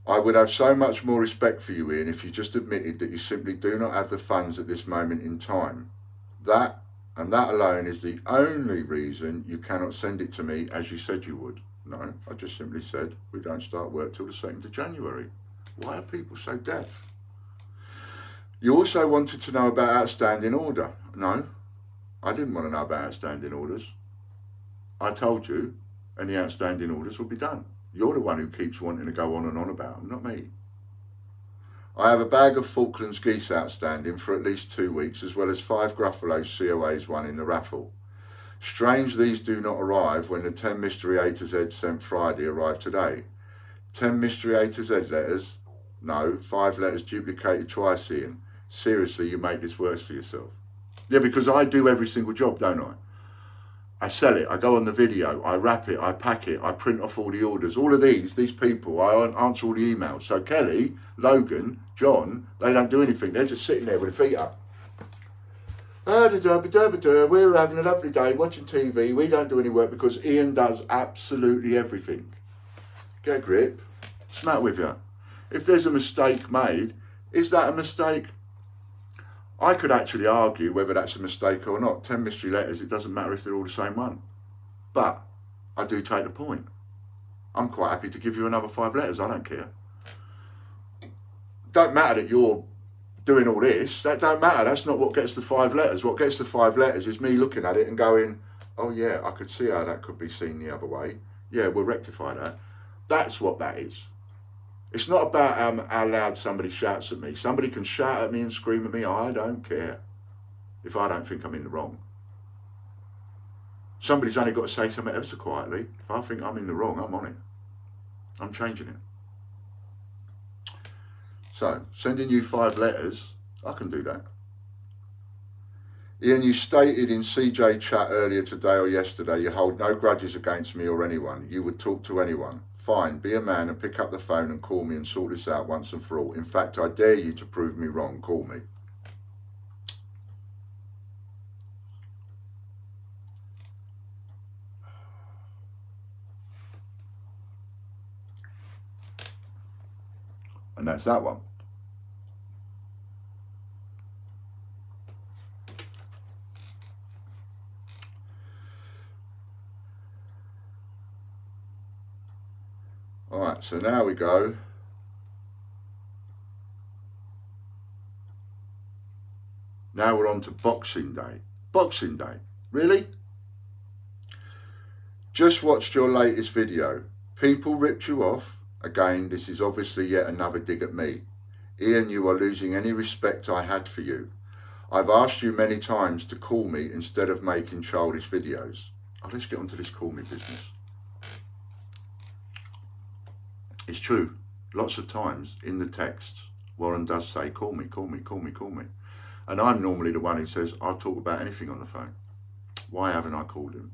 I would have so much more respect for you, Ian, if you just admitted that you simply do not have the funds at this moment in time. That, and that alone, is the only reason you cannot send it to me as you said you would. No, I just simply said we don't start work till the 2nd of January. Why are people so deaf? You also wanted to know about outstanding order. No, I didn't want to know about outstanding orders. I told you, and the outstanding orders will be done. You're the one who keeps wanting to go on and on about them, not me. I have a bag of Falklands geese outstanding for at least 2 weeks, as well as 5 Gruffalo's COAs won in the raffle. Strange these do not arrive when the 10 Mystery A to Z sent Friday arrived today. 10 Mystery A to Z letters? No, 5 letters duplicated twice, Ian. Seriously, you make this worse for yourself. Yeah, because I do every single job, don't I? I sell it, I go on the video, I wrap it, I pack it, I print off all the orders. All of these people, I answer all the emails. So Kelly, Logan, John, they don't do anything. They're just sitting there with their feet up. We're having a lovely day watching TV. We don't do any work because Ian does absolutely everything. Get a grip. What's the matter with you? If there's a mistake made, is that a mistake? I could actually argue whether that's a mistake or not. 10 mystery letters, it doesn't matter if they're all the same one. But I do take the point. I'm quite happy to give you another 5 letters, I don't care. Don't matter that you're doing all this, that don't matter, that's not what gets the 5 letters. What gets the 5 letters is me looking at it and going, oh yeah, I could see how that could be seen the other way. Yeah, we'll rectify that. That's what that is. It's not about how loud somebody shouts at me. Somebody can shout at me and scream at me. I don't care if I don't think I'm in the wrong. Somebody's only got to say something ever so quietly. If I think I'm in the wrong, I'm on it. I'm changing it. So, sending you 5 letters, I can do that. Ian, you stated in CJ chat earlier today or yesterday you hold no grudges against me or anyone. You would talk to anyone. Fine, be a man and pick up the phone and call me and sort this out once and for all. In fact, I dare you to prove me wrong. Call me. And that's that one. Alright, so now we go. Now we're on to Boxing Day. Boxing Day? Really? Just watched your latest video. People ripped you off. Again, this is obviously yet another dig at me. Ian, you are losing any respect I had for you. I've asked you many times to call me instead of making childish videos. Oh, let's get onto this call me business. It's true, lots of times in the texts, Warren does say, call me, call me, call me, call me. And I'm normally the one who says, I'll talk about anything on the phone. Why haven't I called him?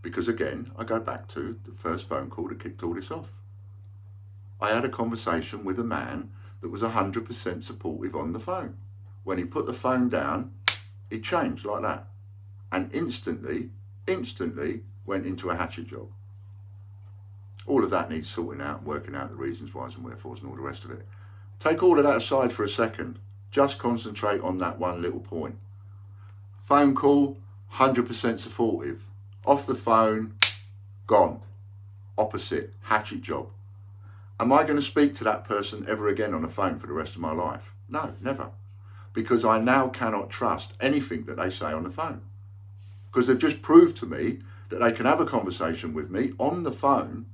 Because again, I go back to the first phone call that kicked all this off. I had a conversation with a man that was 100% supportive on the phone. When he put the phone down, he changed like that. And instantly went into a hatchet job. All of that needs sorting out, working out the reasons, whys and wherefores and all the rest of it. Take all of that aside for a second. Just concentrate on that one little point. Phone call, 100% supportive. Off the phone, gone. Opposite, hatchet job. Am I going to speak to that person ever again on the phone for the rest of my life? No, never. Because I now cannot trust anything that they say on the phone. Because they've just proved to me that they can have a conversation with me on the phone,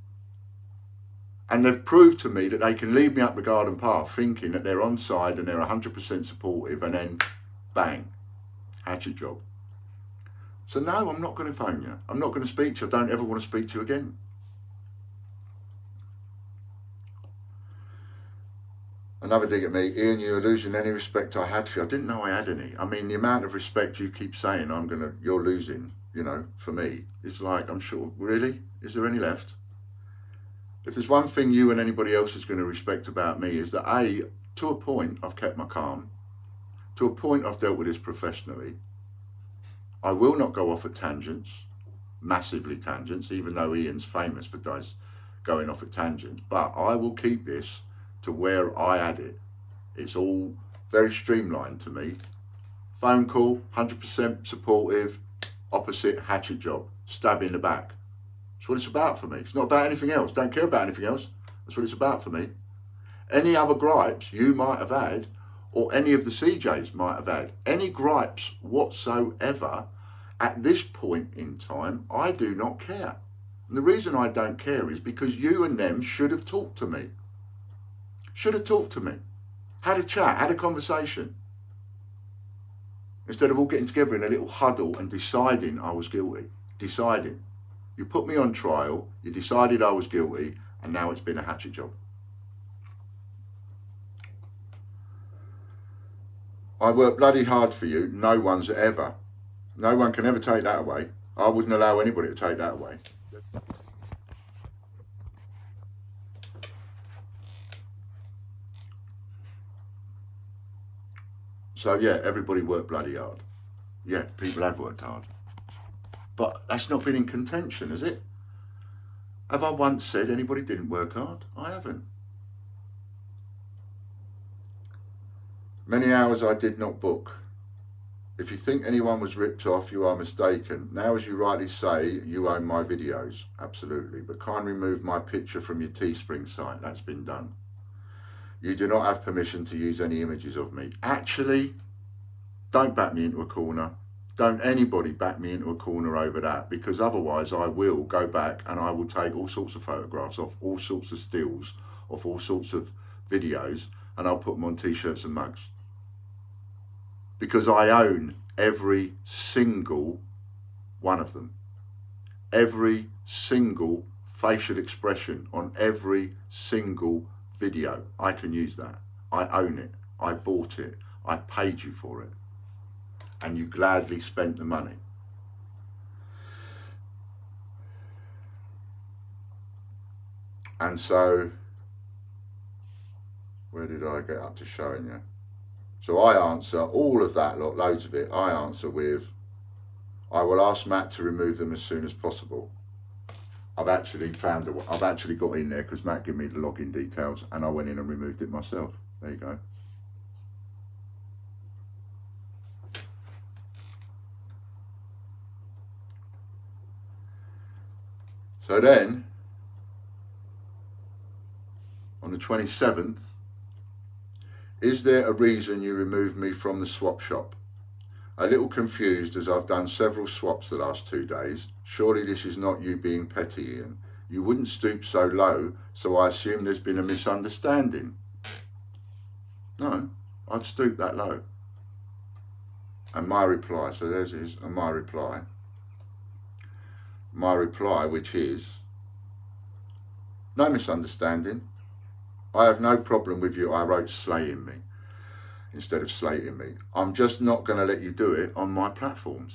and they've proved to me that they can lead me up the garden path thinking that they're on side and they're 100% supportive, and then bang, hatchet job. So no, I'm not going to phone you. I'm not going to speak to you. I don't ever want to speak to you again. Another dig at me. Ian, you're losing any respect I had for you. I didn't know I had any. I mean, the amount of respect you keep saying you're losing, you know, for me, it's like, I'm sure, really? Is there any left? If there's one thing you and anybody else is going to respect about me, is that A, to a point, I've kept my calm. To a point, I've dealt with this professionally. I will not go off at tangents, massively tangents, even though Ian's famous for guys going off at tangents. But I will keep this to where I had it. It's all very streamlined to me. Phone call, 100% supportive, opposite, hatchet job, stab in the back. That's what it's about for me. It's not about anything else. Don't care about anything else. That's what it's about for me. Any other gripes you might have had, or any of the CJs might have had, any gripes whatsoever, at this point in time, I do not care. And the reason I don't care is because you and them should have talked to me. Should have talked to me. Had a chat, had a conversation. Instead of all getting together in a little huddle and deciding I was guilty. Deciding. You put me on trial, you decided I was guilty, and now it's been a hatchet job. I work bloody hard for you. No one can ever take that away. I wouldn't allow anybody to take that away. So yeah, everybody worked bloody hard. Yeah, people have worked hard. But that's not been in contention, has it? Have I once said anybody didn't work hard? I haven't. Many hours I did not book. If you think anyone was ripped off, you are mistaken. Now, as you rightly say, you own my videos. Absolutely. But kindly remove my picture from your Teespring site. That's been done. You do not have permission to use any images of me. Actually, don't back me into a corner. Don't anybody back me into a corner over that, because otherwise I will go back and I will take all sorts of photographs off all sorts of stills, off all sorts of videos, and I'll put them on t-shirts and mugs. Because I own every single one of them. Every single facial expression on every single video. I can use that. I own it. I bought it. I paid you for it. And you gladly spent the money. And so, where did I get up to showing you? So I answer all of that lot, loads of it. I answer with, I will ask Matt to remove them as soon as possible. I've actually got in there because Matt gave me the login details and I went in and removed it myself. There you go. So then, on the 27th, is there a reason you removed me from the swap shop? A little confused as I've done several swaps the last 2 days. Surely this is not you being petty, Ian. You wouldn't stoop so low, so I assume there's been a misunderstanding. No, I'd stoop that low. And my reply, so there's his, and my reply. My reply, which is, no misunderstanding. I have no problem with you. I wrote slaying me instead of slating me. I'm just not going to let you do it on my platforms.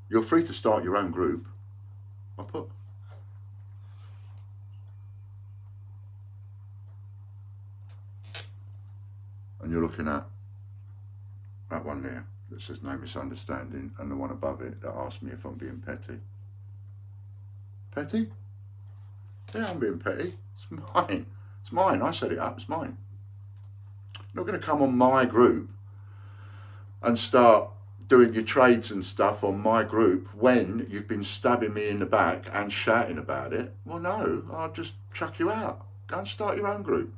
You're free to start your own group. I put. And you're looking at that one there that says no misunderstanding, and the one above it that asks me if I'm being petty. Petty? Yeah, I'm being petty. It's mine. It's mine. I set it up. It's mine. You're not going to come on my group and start doing your trades and stuff on my group when you've been stabbing me in the back and shouting about it. Well, no, I'll just chuck you out. Go and start your own group.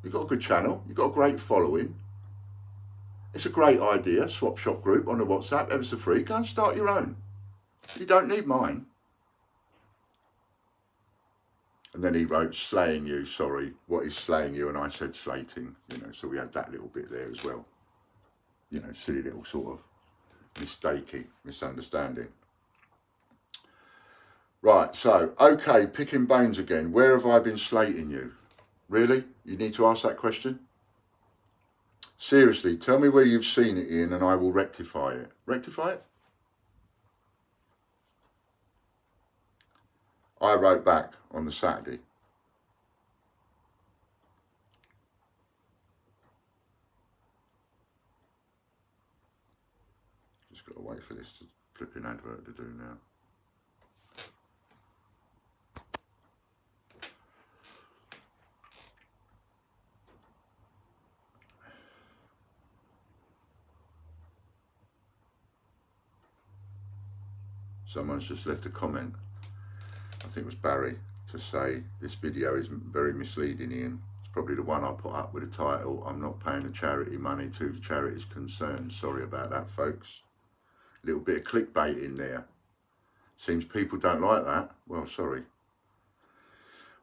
You've got a good channel. You've got a great following. It's a great idea, swap shop group on the WhatsApp, ever so free. Go and start your own. You don't need mine. And then he wrote, slaying you, sorry. What is slaying you? And I said slating, you know, so we had that little bit there as well. You know, silly little sort of misunderstanding. Right, so, okay, picking bones again. Where have I been slating you? Really? You need to ask that question? Seriously, tell me where you've seen it in and I will rectify it. Rectify it? I wrote back on the Saturday. Just got to wait for this flipping advert to do now. Someone's just left a comment, I think it was Barry, to say this video is very misleading, Ian. It's probably the one I put up with the title, I'm not paying the charity money to the charities concerned. Sorry about that, folks. A little bit of clickbait in there. Seems people don't like that. Well, sorry.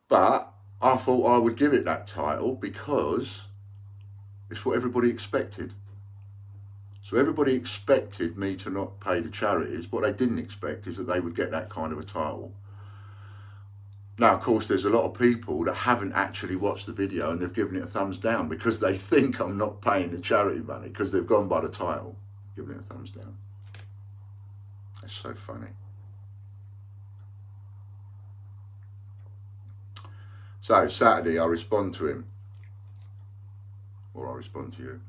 But I thought I would give it that title because it's what everybody expected. So everybody expected me to not pay the charities. What they didn't expect is that they would get that kind of a title. Now, of course, there's a lot of people that haven't actually watched the video and they've given it a thumbs down because they think I'm not paying the charity money because they've gone by the title, giving it a thumbs down. That's so funny. So, Saturday, I respond to him. Or I respond to you.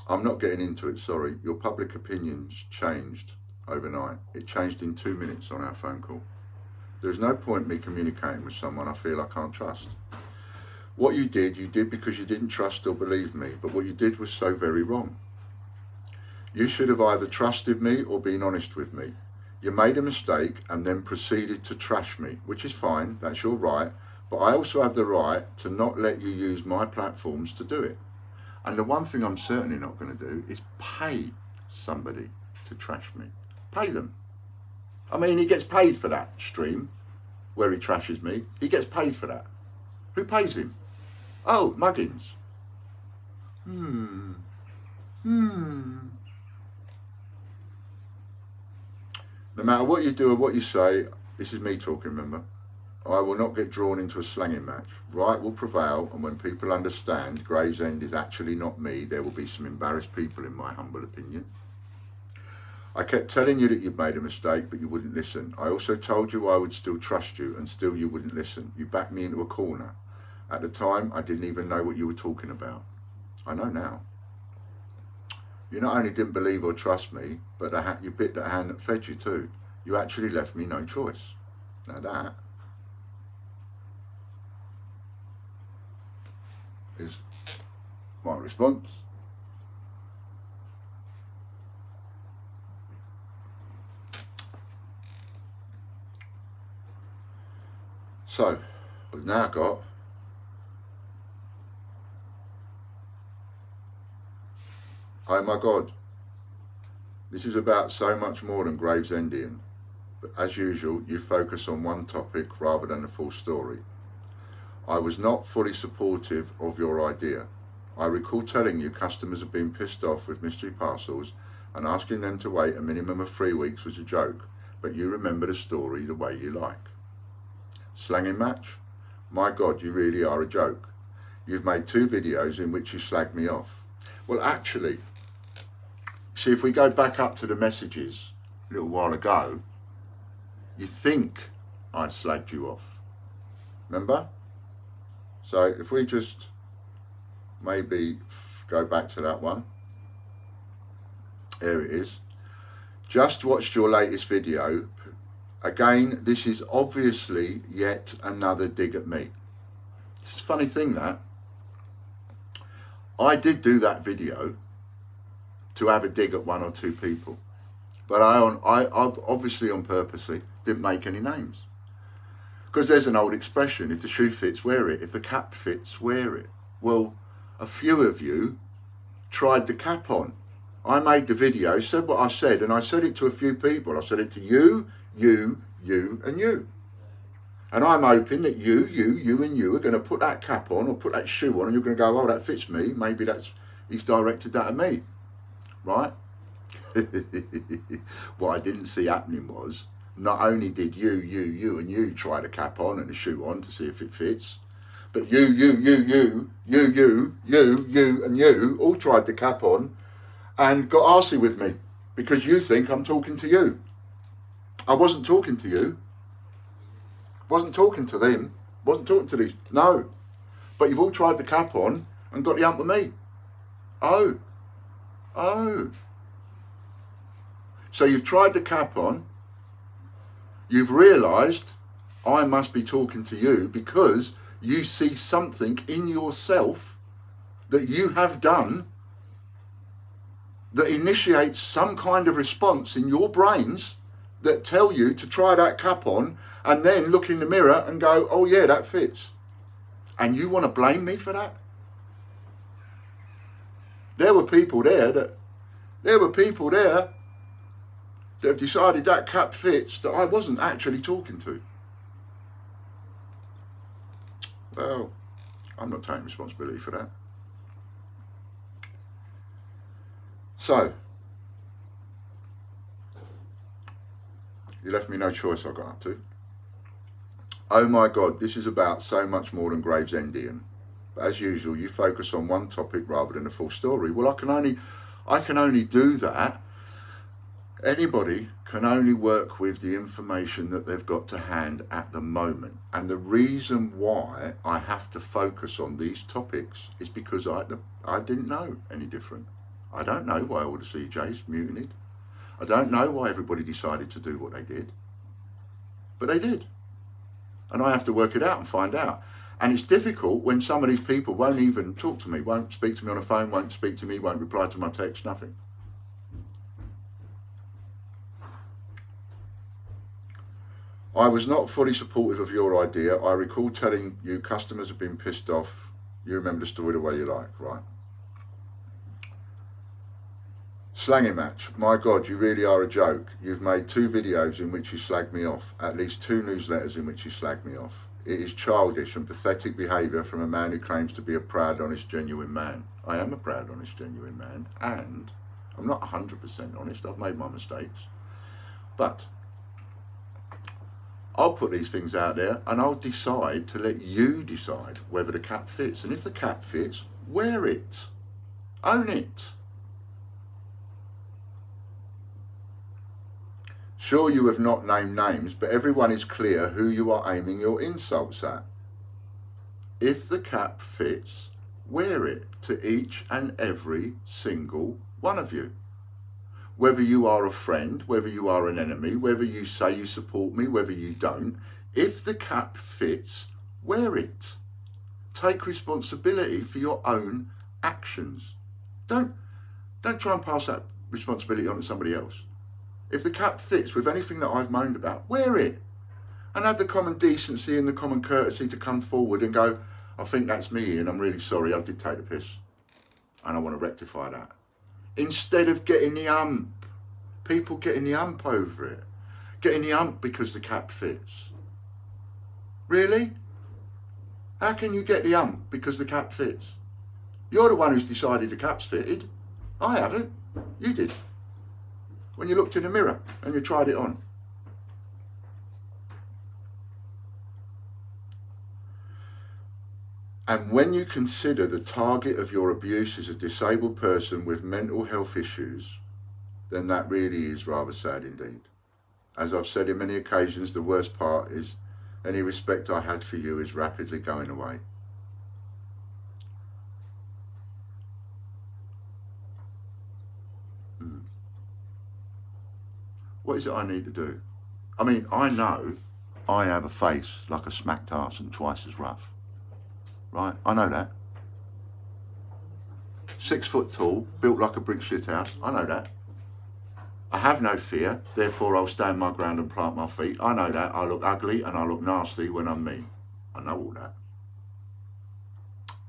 I'm not getting into it, sorry. Your public opinion's changed overnight. It changed in 2 minutes on our phone call. There's no point me communicating with someone I feel I can't trust. What you did because you didn't trust or believe me, but what you did was so very wrong. You should have either trusted me or been honest with me. You made a mistake and then proceeded to trash me, which is fine, that's your right, but I also have the right to not let you use my platforms to do it. And the one thing I'm certainly not going to do is pay somebody to trash me. Pay them. I mean, he gets paid for that stream where he trashes me. He gets paid for that. Who pays him? Oh, Muggins. No matter what you do or what you say, this is me talking, remember? I will not get drawn into a slanging match. Right will prevail, and when people understand Gravesend is actually not me, there will be some embarrassed people, in my humble opinion. I kept telling you that you'd made a mistake, but you wouldn't listen. I also told you I would still trust you, and still you wouldn't listen. You backed me into a corner. At the time, I didn't even know what you were talking about. I know now. You not only didn't believe or trust me, but you bit the hand that fed you too. You actually left me no choice. Now that is my response. So, we've now got oh my God, this is about so much more than Gravesendian, but as usual, you focus on one topic rather than the full story. I was not fully supportive of your idea. I recall telling you customers have been pissed off with mystery parcels and asking them to wait a minimum of 3 weeks was a joke, but you remember the story the way you like. Slanging match? My God, you really are a joke. You've made 2 videos in which you slagged me off. Well, actually, see, if we go back up to the messages a little while ago, you think I slagged you off. Remember? So if we just maybe go back to that one. There it is. Just watched your latest video. Again, this is obviously yet another dig at me. It's a funny thing that. I did do that video to have a dig at one or two people. But I obviously on purposely didn't make any names. Because there's an old expression, if the shoe fits, wear it. If the cap fits, wear it. Well, a few of you tried the cap on. I made the video, said what I said, and I said it to a few people. I said it to you, you, and you. And I'm hoping that you, and you are going to put that cap on or put that shoe on, and you're going to go, oh, that fits me. Maybe he's directed that at me, right? What I didn't see happening was, not only did you, and you try the cap on and the shoe on to see if it fits, but you, and you all tried the cap on and got arsey with me because you think I'm talking to you. I wasn't talking to you. Wasn't talking to them. Wasn't talking to these. No. But you've all tried the cap on and got the hump with me. Oh. So you've tried the cap on. You've realised I must be talking to you because you see something in yourself that you have done that initiates some kind of response in your brains that tell you to try that cap on and then look in the mirror and go, oh yeah, that fits. And you want to blame me for that? There were people there that have decided that cap fits that I wasn't actually talking to. Well, I'm not taking responsibility for that. So, you left me no choice, I got up to. Oh my God, this is about so much more than Gravesendian. But as usual, you focus on one topic rather than the full story. Well, I can only do that. Anybody can only work with the information that they've got to hand at the moment. And the reason why I have to focus on these topics is because I didn't know any different. I don't know why all the CJs mutinied. I don't know why everybody decided to do what they did. But they did. And I have to work it out and find out. And it's difficult when some of these people won't even talk to me, won't speak to me on the phone, won't speak to me, won't reply to my text, nothing. I was not fully supportive of your idea. I recall telling you customers have been pissed off. You remember the story the way you like, right? Slanging match. My God, you really are a joke. You've made 2 videos in which you slag me off. At least 2 newsletters in which you slag me off. It is childish and pathetic behaviour from a man who claims to be a proud, honest, genuine man. I am a proud, honest, genuine man. And I'm not 100% honest. I've made my mistakes. But I'll put these things out there and I'll decide to let you decide whether the cap fits. And if the cap fits, wear it. Own it. Sure, you have not named names, but everyone is clear who you are aiming your insults at. If the cap fits, wear it to each and every single one of you. Whether you are a friend, whether you are an enemy, whether you say you support me, whether you don't, if the cap fits, wear it. Take responsibility for your own actions. Don't try and pass that responsibility on to somebody else. If the cap fits with anything that I've moaned about, wear it. And have the common decency and the common courtesy to come forward and go, I think that's me and I'm really sorry, I did take the piss. And I want to rectify that. Instead of getting the hump. People getting the hump over it. Getting the hump because the cap fits. Really? How can you get the hump because the cap fits? You're the one who's decided the cap's fitted. I haven't. You did. When you looked in the mirror and you tried it on. And when you consider the target of your abuse is a disabled person with mental health issues, then that really is rather sad indeed. As I've said in many occasions, the worst part is any respect I had for you is rapidly going away. What is it I need to do? I mean, I know I have a face like a smacked arse and twice as rough. Right? I know that. 6 foot tall, built like a brick shit house. I know that. I have no fear, therefore I'll stand my ground and plant my feet. I know that. I look ugly and I look nasty when I'm mean. I know all that.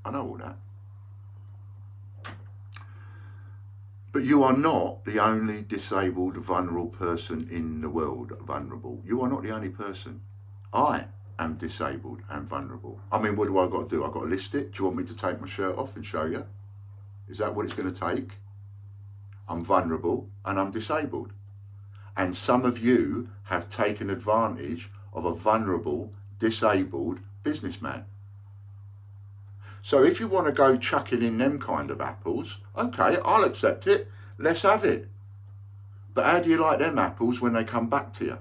I know all that. But you are not the only disabled, vulnerable person in the world. Vulnerable. You are not the only person. I am disabled and vulnerable. I mean, what do I got to do? I've got to list it. Do you want me to take my shirt off and show you? Is that what it's going to take? I'm vulnerable and I'm disabled. And some of you have taken advantage of a vulnerable, disabled businessman. So if you want to go chucking in them kind of apples, okay, I'll accept it. Let's have it. But how do you like them apples when they come back to you?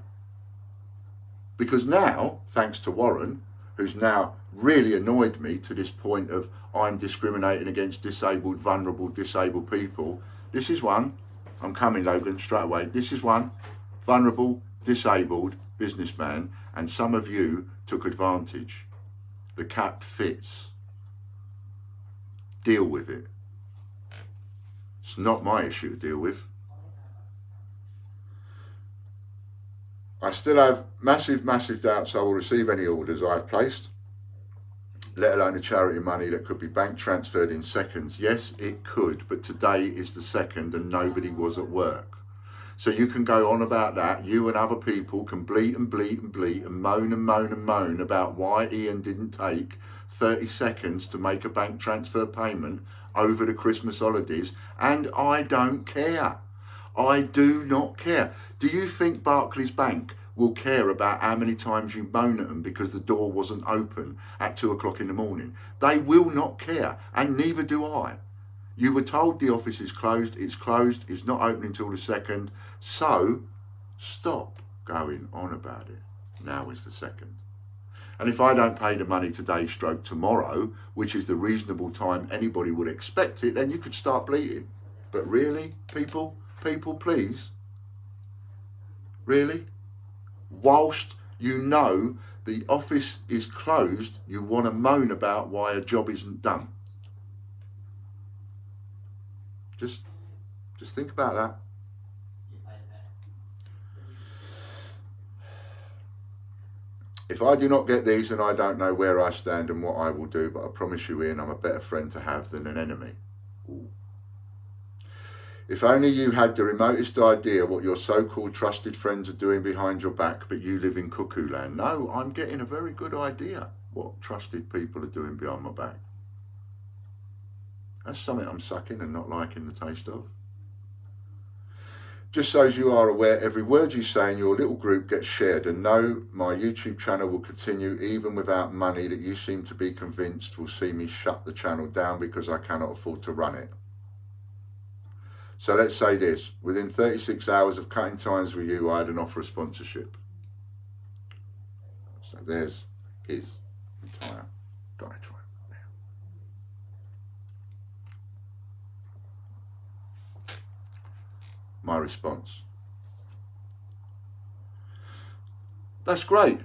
Because now, thanks to Warren, who's now really annoyed me to this point of I'm discriminating against disabled, vulnerable, disabled people. This is one. I'm coming, Logan, straight away. This is one. Vulnerable, disabled businessman. And some of you took advantage. The cap fits. Deal with it. It's not my issue to deal with. I still have massive, massive doubts I will receive any orders I've placed, let alone the charity money that could be bank transferred in seconds. Yes, it could, but today is the 2nd and nobody was at work. So you can go on about that. You and other people can bleat and bleat and bleat and moan and moan and moan about why Ian didn't take 30 seconds to make a bank transfer payment over the Christmas holidays, and I don't care. I do not care. Do you think Barclays Bank will care about how many times you moan at them because the door wasn't open at 2 o'clock in the morning? They will not care, and neither do I. You were told the office is closed, it's not opening until the 2nd, so stop going on about it. Now is the 2nd. And if I don't pay the money today stroke tomorrow, which is the reasonable time anybody would expect it, then you could start bleeding. But really, people, please, really? Whilst you know the office is closed, you want to moan about why a job isn't done. Just think about that. If I do not get these, then I don't know where I stand and what I will do, but I promise you, Ian, I'm a better friend to have than an enemy. Ooh. If only you had the remotest idea what your so-called trusted friends are doing behind your back, but you live in cuckoo land. No, I'm getting a very good idea what trusted people are doing behind my back. That's something I'm sucking and not liking the taste of. Just so as you are aware, every word you say in your little group gets shared, and no, my YouTube channel will continue even without money that you seem to be convinced will see me shut the channel down because I cannot afford to run it. So let's say this, within 36 hours of cutting ties with you, I had an offer of sponsorship. So there's his entire diatribe. My response. That's great.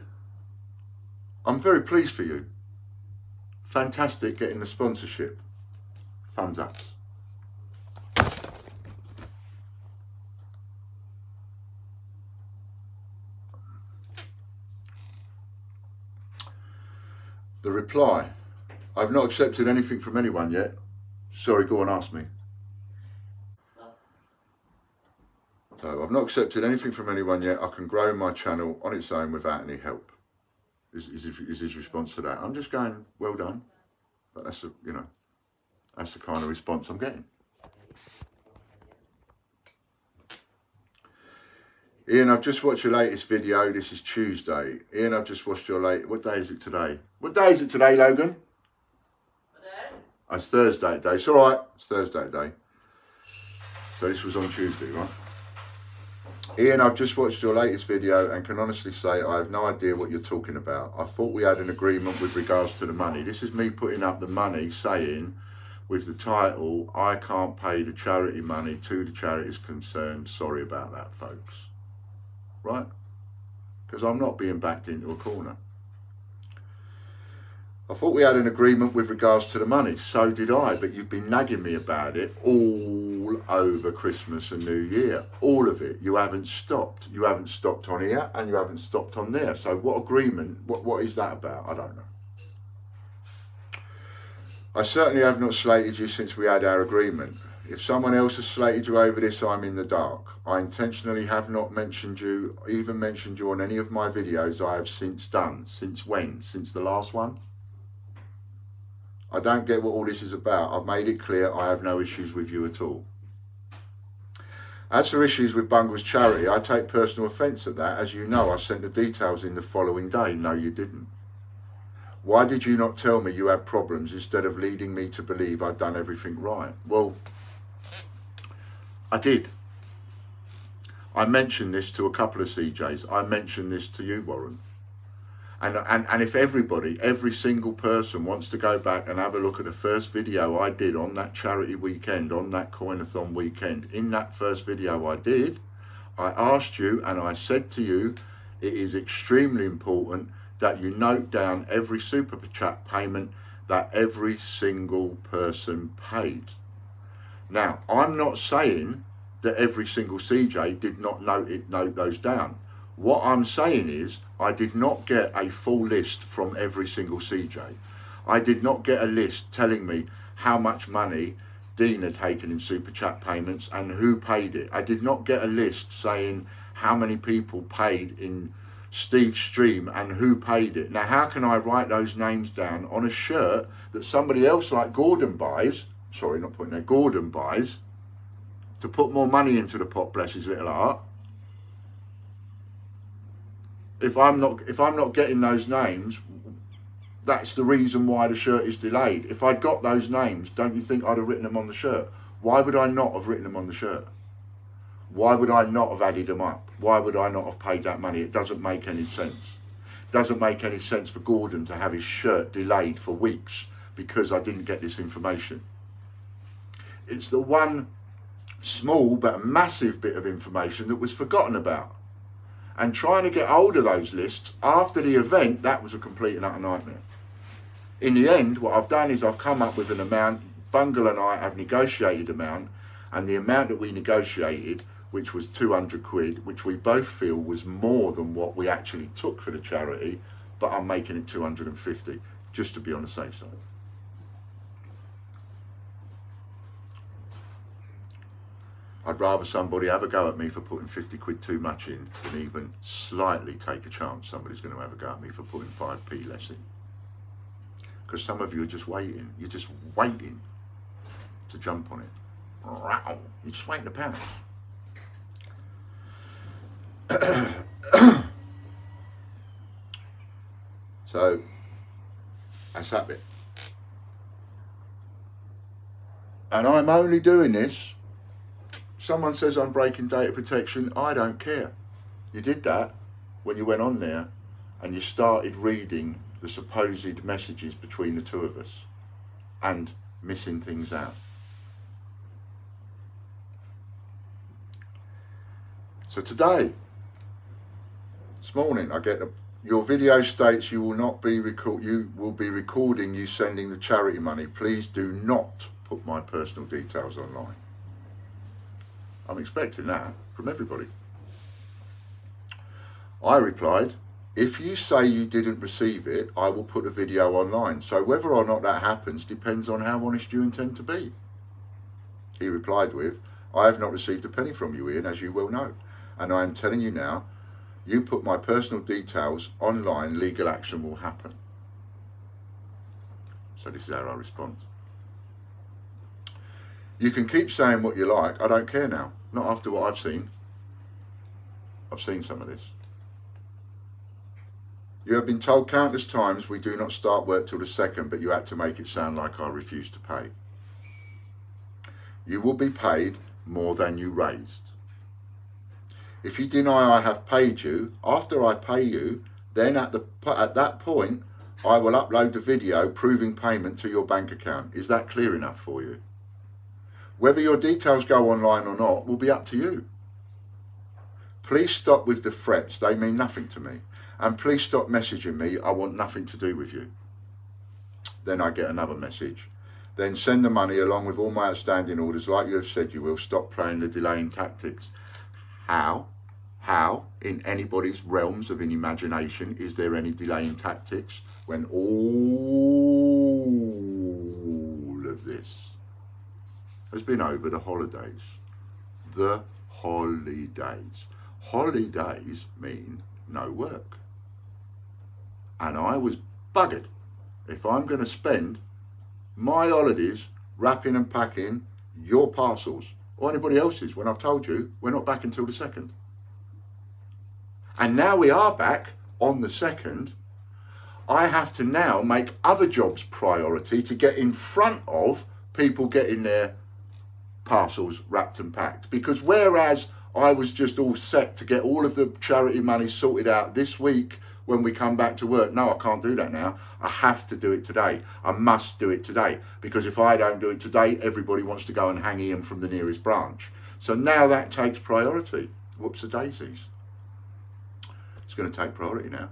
I'm very pleased for you. Fantastic getting the sponsorship. Thumbs up. The reply. I've not accepted anything from anyone yet. Sorry, go on, ask me. So I've not accepted anything from anyone yet. I can grow my channel on its own without any help. Is his response to that? I'm just going, well done. But that's that's the kind of response I'm getting. Ian, I've just watched your latest video. This is Tuesday. Ian, I've just watched your what day is it today? What day is it today, Logan? Oh, it's Thursday today. It's all right. It's Thursday today. So this was on Tuesday, right? Ian, I've just watched your latest video and can honestly say I have no idea what you're talking about. I thought we had an agreement with regards to the money. This is me putting up the money saying with the title, I can't pay the charity money to the charities concerned. Sorry about that, folks. right? Because I'm not being backed into a corner. I thought we had an agreement with regards to the money. So did I, but you've been nagging me about it all over Christmas and New Year. All of it. You haven't stopped. You haven't stopped on here and you haven't stopped on there. So what agreement, what is that about? I don't know. I certainly have not slated you since we had our agreement. If someone else has slated you over this, I'm in the dark. I intentionally have not mentioned you, even mentioned you on any of my videos I have since done. Since when? Since the last one? I don't get what all this is about. I've made it clear I have no issues with you at all. As for issues with Bungle's charity, I take personal offence at that. As you know, I sent the details in the following day. No, you didn't. Why did you not tell me you had problems instead of leading me to believe I'd done everything right? Well, I did. I mentioned this to a couple of CJs. I mentioned this to you, Warren. And if everybody, every single person wants to go back and have a look at the first video I did on that charity weekend, on that coin-a-thon weekend, in that first video I did, I asked you and I said to you, it is extremely important that you note down every super chat payment that every single person paid. Now, I'm not saying that every single CJ did not note those down. What I'm saying is I did not get a full list from every single CJ. I did not get a list telling me how much money Dean had taken in super chat payments and who paid it. I did not get a list saying how many people paid in Steve's stream and who paid it. Now, how can I write those names down on a shirt that somebody else like Gordon buys, sorry, not putting there, Gordon buys, to put more money into the pot, bless his little heart? If I'm not getting those names, that's the reason why the shirt is delayed. If I'd got those names, don't you think I'd have written them on the shirt? Why would I not have written them on the shirt? Why would I not have added them up? Why would I not have paid that money? It doesn't make any sense. It doesn't make any sense for Gordon to have his shirt delayed for weeks because I didn't get this information. It's the one small but massive bit of information that was forgotten about. And trying to get hold of those lists after the event, that was a complete and utter nightmare. In the end, what I've done is I've come up with an amount. Bungle and I have negotiated amount, and the amount that we negotiated, which was 200 quid, which we both feel was more than what we actually took for the charity, but I'm making it 250 just to be on the safe side. I'd rather somebody have a go at me for putting 50 quid too much in than even slightly take a chance somebody's going to have a go at me for putting 5p less in. Because some of you are just waiting. You're just waiting to jump on it. You're just waiting to pounce. So, that's that bit. And I'm only doing this. Someone says I'm breaking data protection. I don't care. You did that when you went on there and you started reading the supposed messages between the two of us and missing things out. So today, this morning, I get your video states you will not be recording you sending the charity money. Please do not put my personal details online. I'm expecting that from everybody. I replied, if you say you didn't receive it, I will put a video online. So whether or not that happens depends on how honest you intend to be. He replied with, I have not received a penny from you, Ian, as you well know. And I am telling you now, you put my personal details online, legal action will happen. So this is how I respond. You can keep saying what you like. I don't care now. Not after what I've seen. I've seen some of this. You have been told countless times we do not start work till the 2nd, but you had to make it sound like I refuse to pay. You will be paid more than you raised. If you deny I have paid you, after I pay you, then at that point, I will upload the video proving payment to your bank account. Is that clear enough for you? Whether your details go online or not will be up to you. Please stop with the threats. They mean nothing to me. And please stop messaging me. I want nothing to do with you. Then I get another message. Then send the money along with all my outstanding orders like you have said you will. Stop playing the delaying tactics. How in anybody's realms of an imagination is there any delaying tactics when all of this has been over the holidays? The holidays. Holidays mean no work. And I was buggered if I'm going to spend my holidays wrapping and packing your parcels or anybody else's when I've told you we're not back until the 2nd. And now we are back on the 2nd. I have to now make other jobs priority to get in front of people getting their parcels wrapped and packed. Because whereas I was just all set to get all of the charity money sorted out this week when we come back to work, no, I can't do that now. I have to do it today. I must do it today. Because if I don't do it today, everybody wants to go and hang Ian from the nearest branch. So now that takes priority. Whoops a daisies. It's going to take priority now.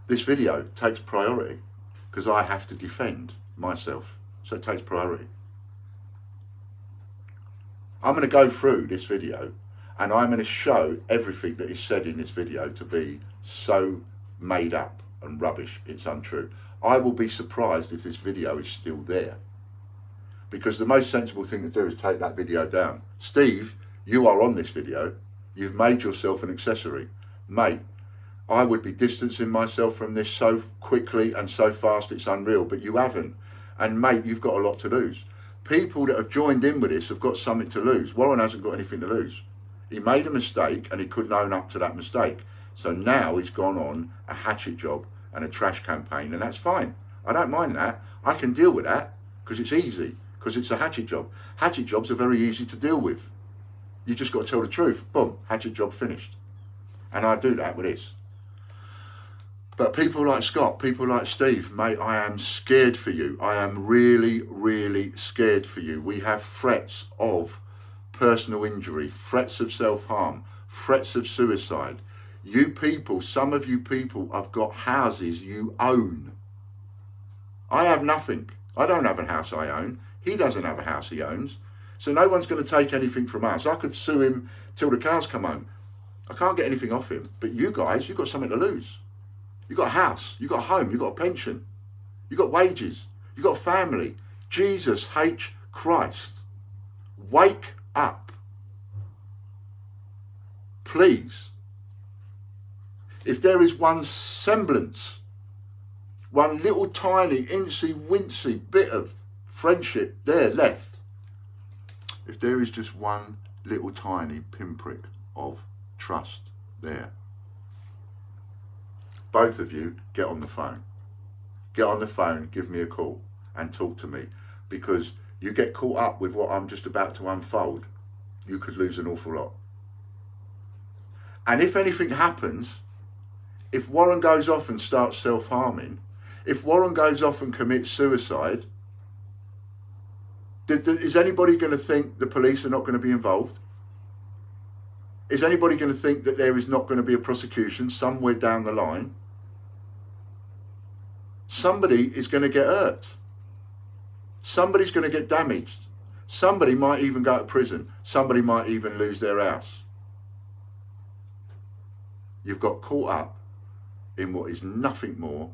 This video takes priority because I have to defend myself. So it takes priority. I'm going to go through this video and I'm going to show everything that is said in this video to be so made up and rubbish, it's untrue. I will be surprised if this video is still there. Because the most sensible thing to do is take that video down. Steve, you are on this video. You've made yourself an accessory. Mate, I would be distancing myself from this so quickly and so fast it's unreal, but you haven't. And mate, you've got a lot to lose. People that have joined in with this have got something to lose. Warren hasn't got anything to lose. He made a mistake and he couldn't own up to that mistake. So now he's gone on a hatchet job and a trash campaign, and that's fine. I don't mind that. I can deal with that because it's easy, because it's a hatchet job. Hatchet jobs are very easy to deal with. You just got to tell the truth. Boom, hatchet job finished. And I do that with this. But people like Scott, people like Steve, mate, I am scared for you. I am really, really scared for you. We have threats of personal injury, threats of self-harm, threats of suicide. You people, some of you people have got houses you own. I have nothing. I don't have a house I own. He doesn't have a house he owns. So no one's going to take anything from us. I could sue him till the cows come home. I can't get anything off him. But you guys, you've got something to lose. You've got a house, you've got a home, you've got a pension, you've got wages, you've got a family. Jesus H. Christ, wake up. Please. If there is one semblance, one little tiny incy wincy bit of friendship there left, if there is just one little tiny pinprick of trust there, both of you get on the phone. Get on the phone, give me a call and talk to me, because you get caught up with what I'm just about to unfold, you could lose an awful lot. And if anything happens, if Warren goes off and starts self-harming, if Warren goes off and commits suicide, is anybody going to think the police are not going to be involved? Is anybody going to think that there is not going to be a prosecution somewhere down the line? Somebody is going to get hurt. Somebody's going to get damaged. Somebody might even go to prison. Somebody might even lose their house. You've got caught up in what is nothing more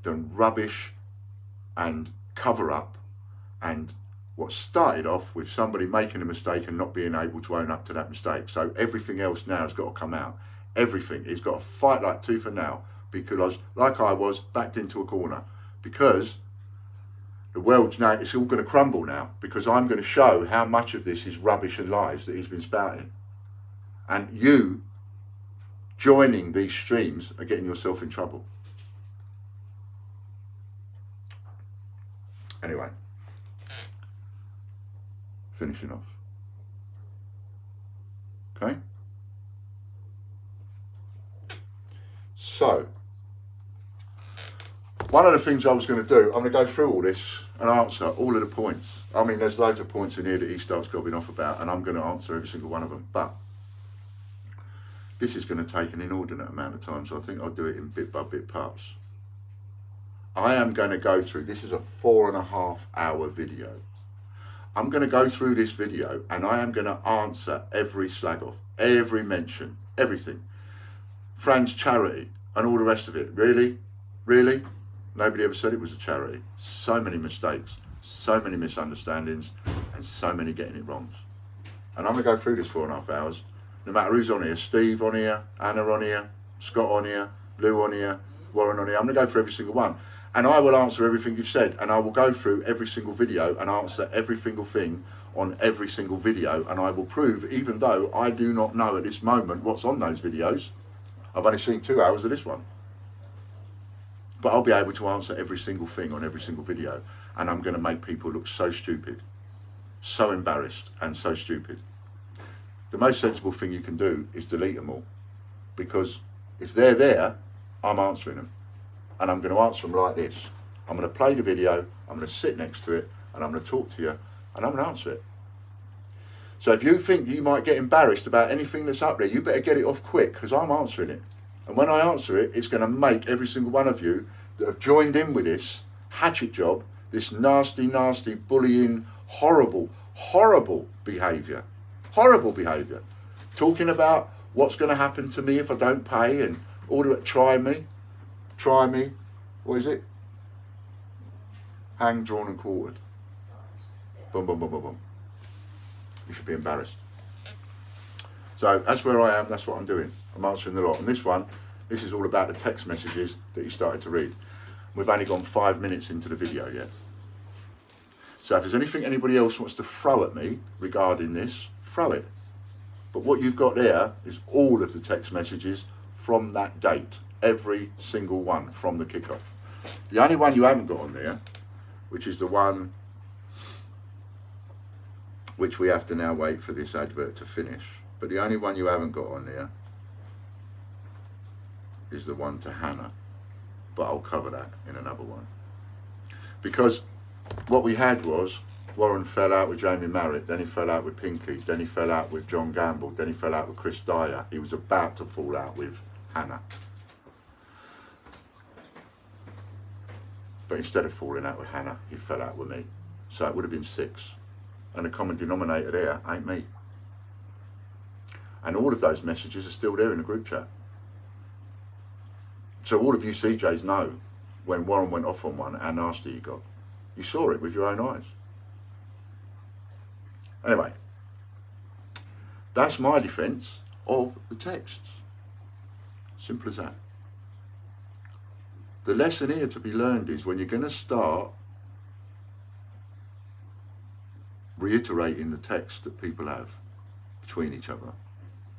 than rubbish and cover up, and what started off with somebody making a mistake and not being able to own up to that mistake. So everything else now has got to come out. Everything. He's got to fight like tooth and nail, because like I was, backed into a corner, because the world's now, it's all going to crumble now, because I'm going to show how much of this is rubbish and lies that he's been spouting. And you joining these streams are getting yourself in trouble. Anyway, finishing off. Okay? So, one of the things I was going to do, I'm going to go through all this and answer all of the points. I mean, there's loads of points in here that he starts gobbing off about, and I'm going to answer every single one of them. But This is going to take an inordinate amount of time, so I think I'll do it in bit by bit parts. I am going to go through, this is a 4.5 hour video. I'm going to go through this video and I am going to answer every slag off, every mention, everything. Fran's charity and all the rest of it. Really? Really? Nobody ever said it was a charity. So many mistakes, so many misunderstandings, and so many getting it wrong. And I'm going to go through this 4.5 hours, no matter who's on here. Steve on here, Anna on here, Scott on here, Lou on here, Warren on here. I'm going to go through every single one. And I will answer everything you've said, and I will go through every single video and answer every single thing on every single video, and I will prove, even though I do not know at this moment what's on those videos, I've only seen 2 hours of this one, but I'll be able to answer every single thing on every single video, and I'm going to make people look so stupid, so embarrassed and so stupid. The most sensible thing you can do is delete them all, because if they're there, I'm answering them. And I'm going to answer them like this. I'm going to play the video, I'm going to sit next to it, and I'm going to talk to you, and I'm going to answer it. So if you think you might get embarrassed about anything that's up there, you better get it off quick, because I'm answering it. And when I answer it, it's going to make every single one of you that have joined in with this hatchet job, this nasty, nasty, bullying, horrible, horrible behaviour. Horrible behaviour. Talking about what's going to happen to me if I don't pay, and all the try me, what is it? Hanged, drawn and quartered. Boom, boom, boom, boom, boom. You should be embarrassed. So that's where I am, that's what I'm doing. I'm answering the lot. And this one, this is all about the text messages that you started to read. We've only gone 5 minutes into the video yet. So if there's anything anybody else wants to throw at me regarding this, throw it. But what you've got there is all of the text messages from that date. Every single one from the kickoff. The only one you haven't got on there, which is the one which we have to now wait for this advert to finish, but the only one you haven't got on there is the one to Hannah, but I'll cover that in another one. Because what we had was Warren fell out with Jamie Merritt, then he fell out with Pinky, then he fell out with John Gamble, then he fell out with Chris Dyer. He was about to fall out with Hannah. But instead of falling out with Hannah, he fell out with me. So it would have been 6. And the common denominator there ain't me. And all of those messages are still there in the group chat. So all of you CJs know when Warren went off on one, how nasty he got. You saw it with your own eyes. Anyway, that's my defence of the texts. Simple as that. The lesson here to be learned is when you're going to start reiterating the text that people have between each other,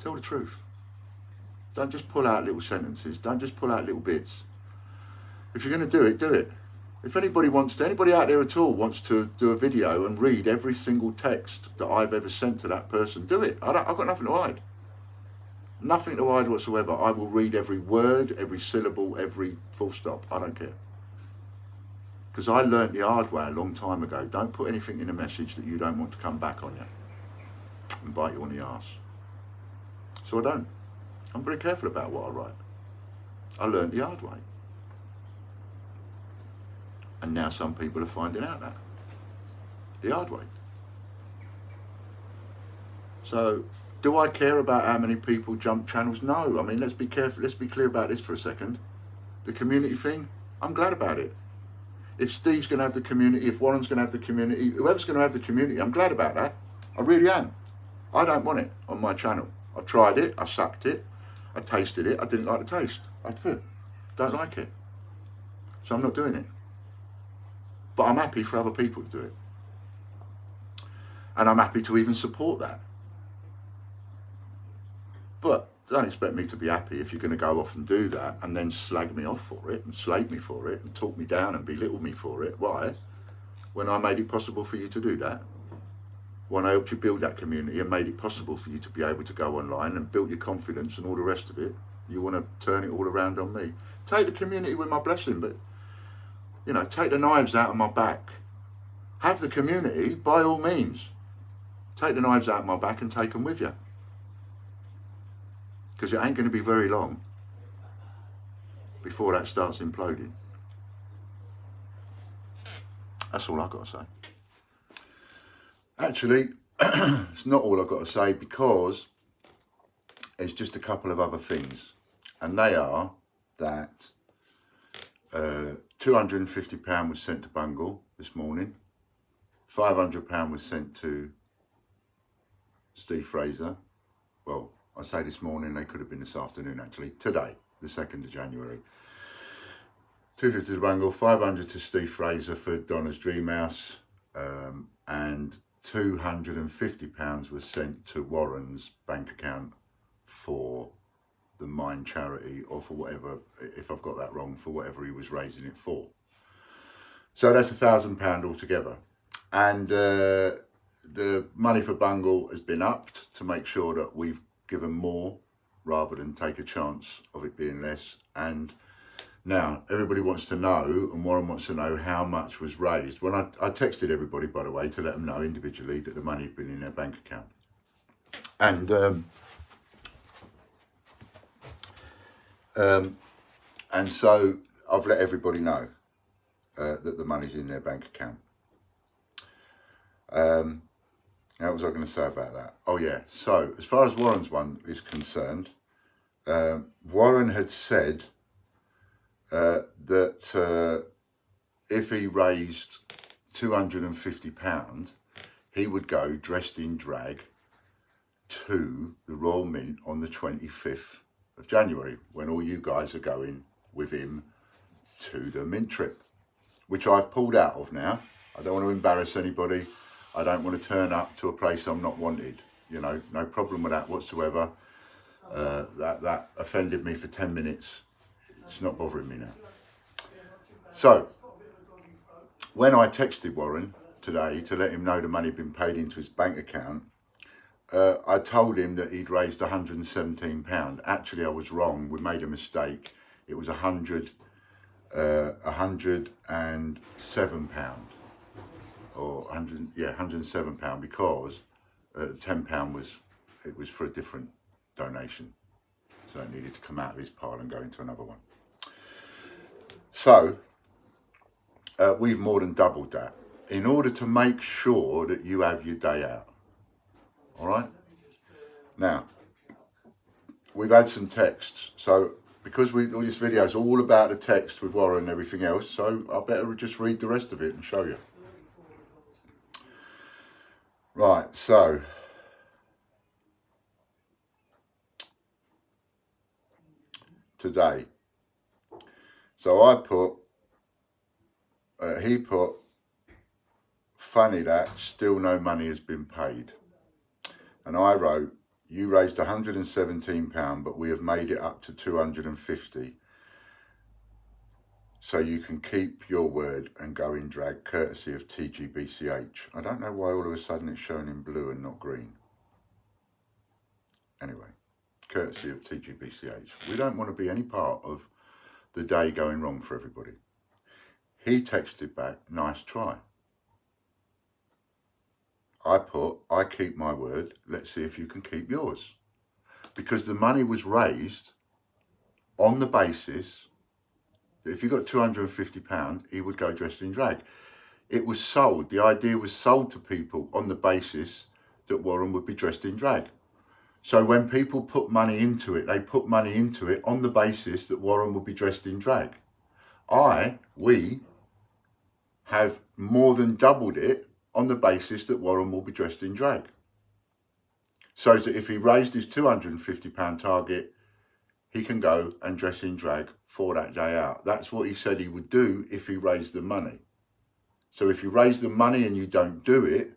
tell the truth. Don't just pull out little sentences. Don't just pull out little bits. If you're going to do it, do it. If anybody wants to, anybody out there at all wants to do a video and read every single text that I've ever sent to that person, do it. I've got nothing to hide. Nothing to hide whatsoever. I will read every word, every syllable, every full stop. I don't care. Because I learnt the hard way a long time ago. Don't put anything in a message that you don't want to come back on you and bite you on the arse. So I don't. I'm very careful about what I write. I learnt the hard way. And now some people are finding out that. The hard way. So, do I care about how many people jump channels? No. I mean, let's be careful. Let's be clear about this for a second. The community thing, I'm glad about it. If Steve's going to have the community, if Warren's going to have the community, whoever's going to have the community, I'm glad about that. I really am. I don't want it on my channel. I've tried it. I sucked it. I tasted it. I didn't like the taste. I don't like it. So I'm not doing it. But I'm happy for other people to do it. And I'm happy to even support that. But don't expect me to be happy if you're going to go off and do that and then slag me off for it and slate me for it and talk me down and belittle me for it. Why? When I made it possible for you to do that. When I helped you build that community and made it possible for you to be able to go online and build your confidence and all the rest of it, you want to turn it all around on me. Take the community with my blessing, but, you know, take the knives out of my back. Have the community, by all means. Take the knives out of my back and take them with you. because it ain't going to be very long before that starts imploding. That's all I've got to say. Actually, it's not all I've got to say, because there's just a couple of other things, and they are that £250 was sent to Bungle this morning, £500 was sent to Steve Fraser. Well, I say this morning, they could have been this afternoon actually, today, the 2nd of January. 250 to Bungle, 500 to Steve Fraser for Donna's Dream House, and £250 was sent to Warren's bank account for the Mind charity, or for whatever, if I've got that wrong, for whatever he was raising it for. So that's £1,000 altogether. And the money for Bungle has been upped to make sure that we've given more rather than take a chance of it being less. And now everybody wants to know, and Warren wants to know, how much was raised. When I texted everybody, by the way, to let them know individually that the money had been in their bank account. And so I've let everybody know that the money's in their bank account. Now, what was I going to say about that? Oh yeah, so as far as Warren's one is concerned, Warren had said that if he raised £250, he would go dressed in drag to the Royal Mint on the 25th of January, when all you guys are going with him to the Mint trip, which I've pulled out of now. I don't want to embarrass anybody. I don't want to turn up to a place I'm not wanted. You know, no problem with that whatsoever. That offended me for 10 minutes. It's not bothering me now. So, when I texted Warren today to let him know the money had been paid into his bank account, I told him that he'd raised £117. Actually, I was wrong. We made a mistake. It was £107, or £107, because £10 was for a different donation, so it needed to come out of his pile and go into another one. So we've more than doubled that in order to make sure that you have your day out. All right. Now, we've had some texts, so because all this video is all about the text with Warren and everything else, so I better just read the rest of it and show you. Right, so today, so I put, he put, funny that still no money has been paid. And I wrote, you raised £117, but we have made it up to £250. So you can keep your word and go in drag, courtesy of TGBCH. I don't know why all of a sudden it's shown in blue and not green. Anyway, courtesy of TGBCH. We don't want to be any part of the day going wrong for everybody. He texted back, nice try. I put, I keep my word, let's see if you can keep yours. Because the money was raised on the basis that if you got £250, he would go dressed in drag. It was sold, the idea was sold to people on the basis that Warren would be dressed in drag. So when people put money into it, they put money into it on the basis that Warren would be dressed in drag. We have more than doubled it on the basis that Warren will be dressed in drag. So that if he raised his £250 target, he can go and dress in drag for that day out. That's what he said he would do if he raised the money. So if you raise the money and you don't do it,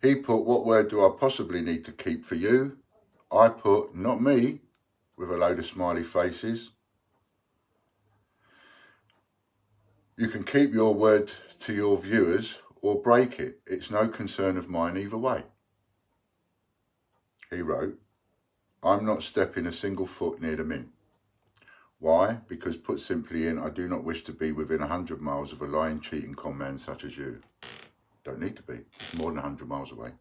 he put, what word do I possibly need to keep for you? I put, not me, with a load of smiley faces. You can keep your word to your viewers or break it. It's no concern of mine either way. He wrote, I'm not stepping a single foot near the Mint. Why? Because put simply I do not wish to be within 100 miles of a lying, cheating con man such as you. Don't need to be. It's more than 100 miles away.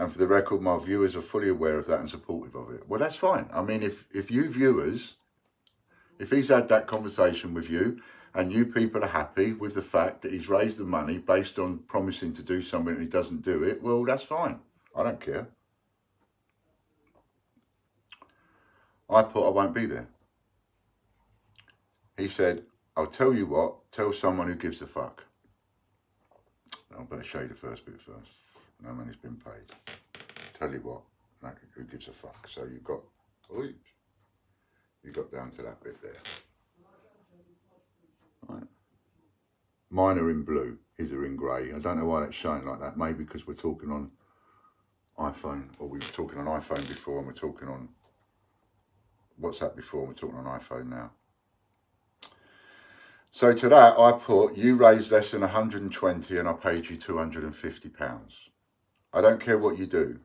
And for the record, my viewers are fully aware of that and supportive of it. Well, that's fine. I mean, if you viewers, if he's had that conversation with you and you people are happy with the fact that he's raised the money based on promising to do something and he doesn't do it, well, that's fine. I don't care. I put, I won't be there. He said, I'll tell you what, tell someone who gives a fuck. I better show you the first bit first. No money's been paid. Tell you what, who gives a fuck. So you've got, you got down to that bit there. Right. Mine are in blue, his are in grey. I don't know why that's showing like that. Maybe because we're talking on iPhone, or we were talking on iPhone before and we're talking on WhatsApp before and we're talking on iPhone now. So to that I put, you raised less than 120 and I paid you £250. I don't care what you do.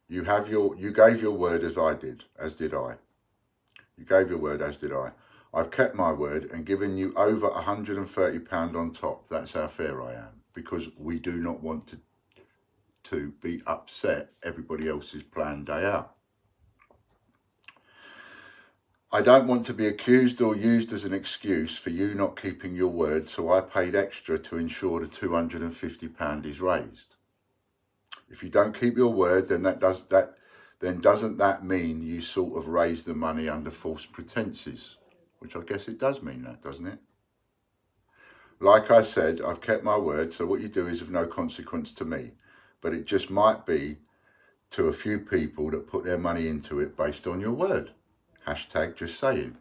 You gave your word as I did, as did I. You gave your word as did I. I've kept my word and given you over £130 on top. That's how fair I am, because we do not want to be upset everybody else's planned day out. I don't want to be accused or used as an excuse for you not keeping your word, so I paid extra to ensure the £250 is raised. If you don't keep your word, then doesn't that mean you sort of raise the money under false pretenses? Which I guess it does mean that, doesn't it? Like I said, I've kept my word, so what you do is of no consequence to me. But it just might be to a few people that put their money into it based on your word. Hashtag just saying.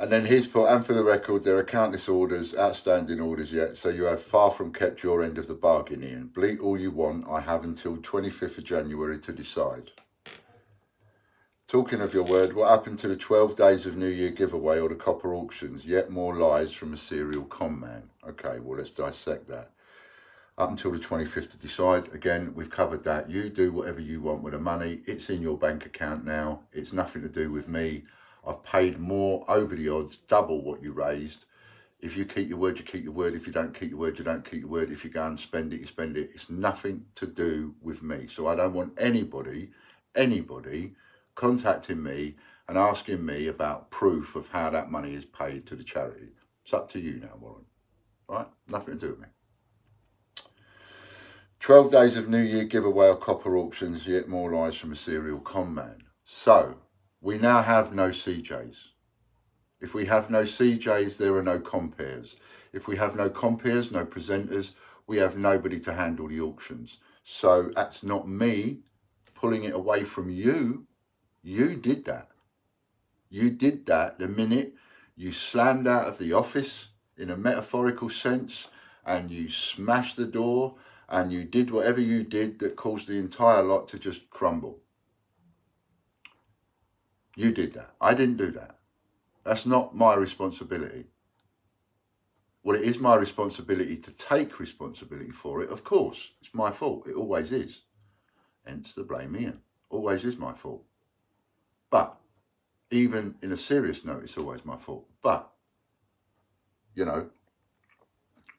And then he's put, and for the record, there are countless orders, outstanding orders yet, so you have far from kept your end of the bargain, Ian. Bleat all you want, I have until 25th of January to decide. Talking of your word, what happened to the 12 days of New Year giveaway or the copper auctions? Yet more lies from a serial con man. Okay, well, let's dissect that. Up until the 25th to decide. Again, we've covered that. You do whatever you want with the money. It's in your bank account now. It's nothing to do with me. I've paid more over the odds, double what you raised. If you keep your word, you keep your word. If you don't keep your word, you don't keep your word. If you go and spend it, you spend it. It's nothing to do with me. So I don't want anybody contacting me and asking me about proof of how that money is paid to the charity. It's up to you now, Warren. Right? Nothing to do with me. 12 days of New Year giveaway or copper auctions, yet more lies from a serial con man. So, we now have no CJs. If we have no CJs, there are no compares. If we have no compares, no presenters, we have nobody to handle the auctions. So, that's not me pulling it away from you. You did that. You did that the minute you slammed out of the office in a metaphorical sense and you smashed the door and you did whatever you did that caused the entire lot to just crumble. You did that. I didn't do that. That's not my responsibility. Well, it is my responsibility to take responsibility for it. Of course, it's my fault. It always is. Hence the blame Ian. Always is my fault. But even in a serious note, it's always my fault. But, you know,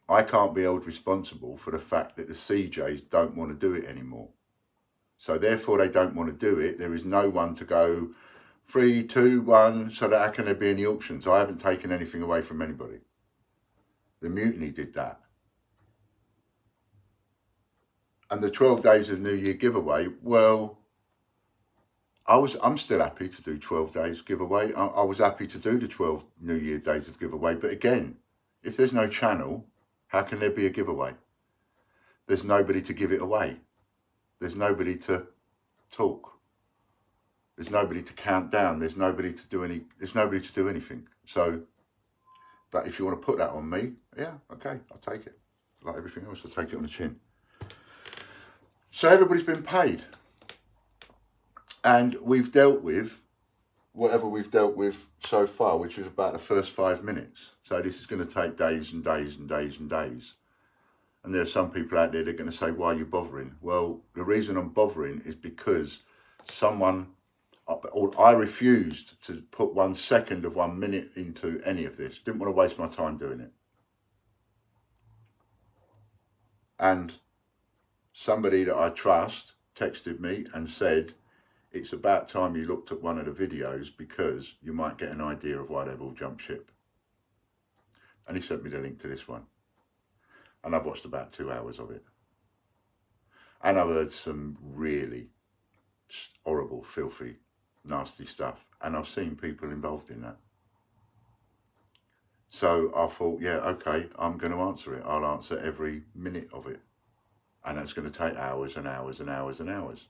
I can't be held responsible for the fact that the CJs don't want to do it anymore. So therefore they don't want to do it. There is no one to go 3, 2, 1, so that how can there be any auctions? I haven't taken anything away from anybody. The mutiny did that. And the 12 days of New Year giveaway, well, I'm still happy to do 12 days giveaway. I was happy to do the 12 New Year days of giveaway. But again, if there's no channel, how can there be a giveaway? There's nobody to give it away. There's nobody to talk. There's nobody to count down. There's nobody to do anything. So, but if you want to put that on me, yeah, okay, I'll take it. Like everything else, I'll take it on the chin. So everybody's been paid. And we've dealt with whatever we've dealt with so far, which is about the first 5 minutes. So this is going to take days and days and days and days. And there are some people out there that are going to say, why are you bothering? Well, the reason I'm bothering is because I refused to put 1 second of 1 minute into any of this. Didn't want to waste my time doing it. And somebody that I trust texted me and said, it's about time you looked at one of the videos because you might get an idea of why they've all jumped ship. And he sent me the link to this one. And I've watched about 2 hours of it. And I've heard some really horrible, filthy, nasty stuff. And I've seen people involved in that. So I thought, yeah, okay, I'm going to answer it. I'll answer every minute of it. And that's going to take hours and hours and hours and hours.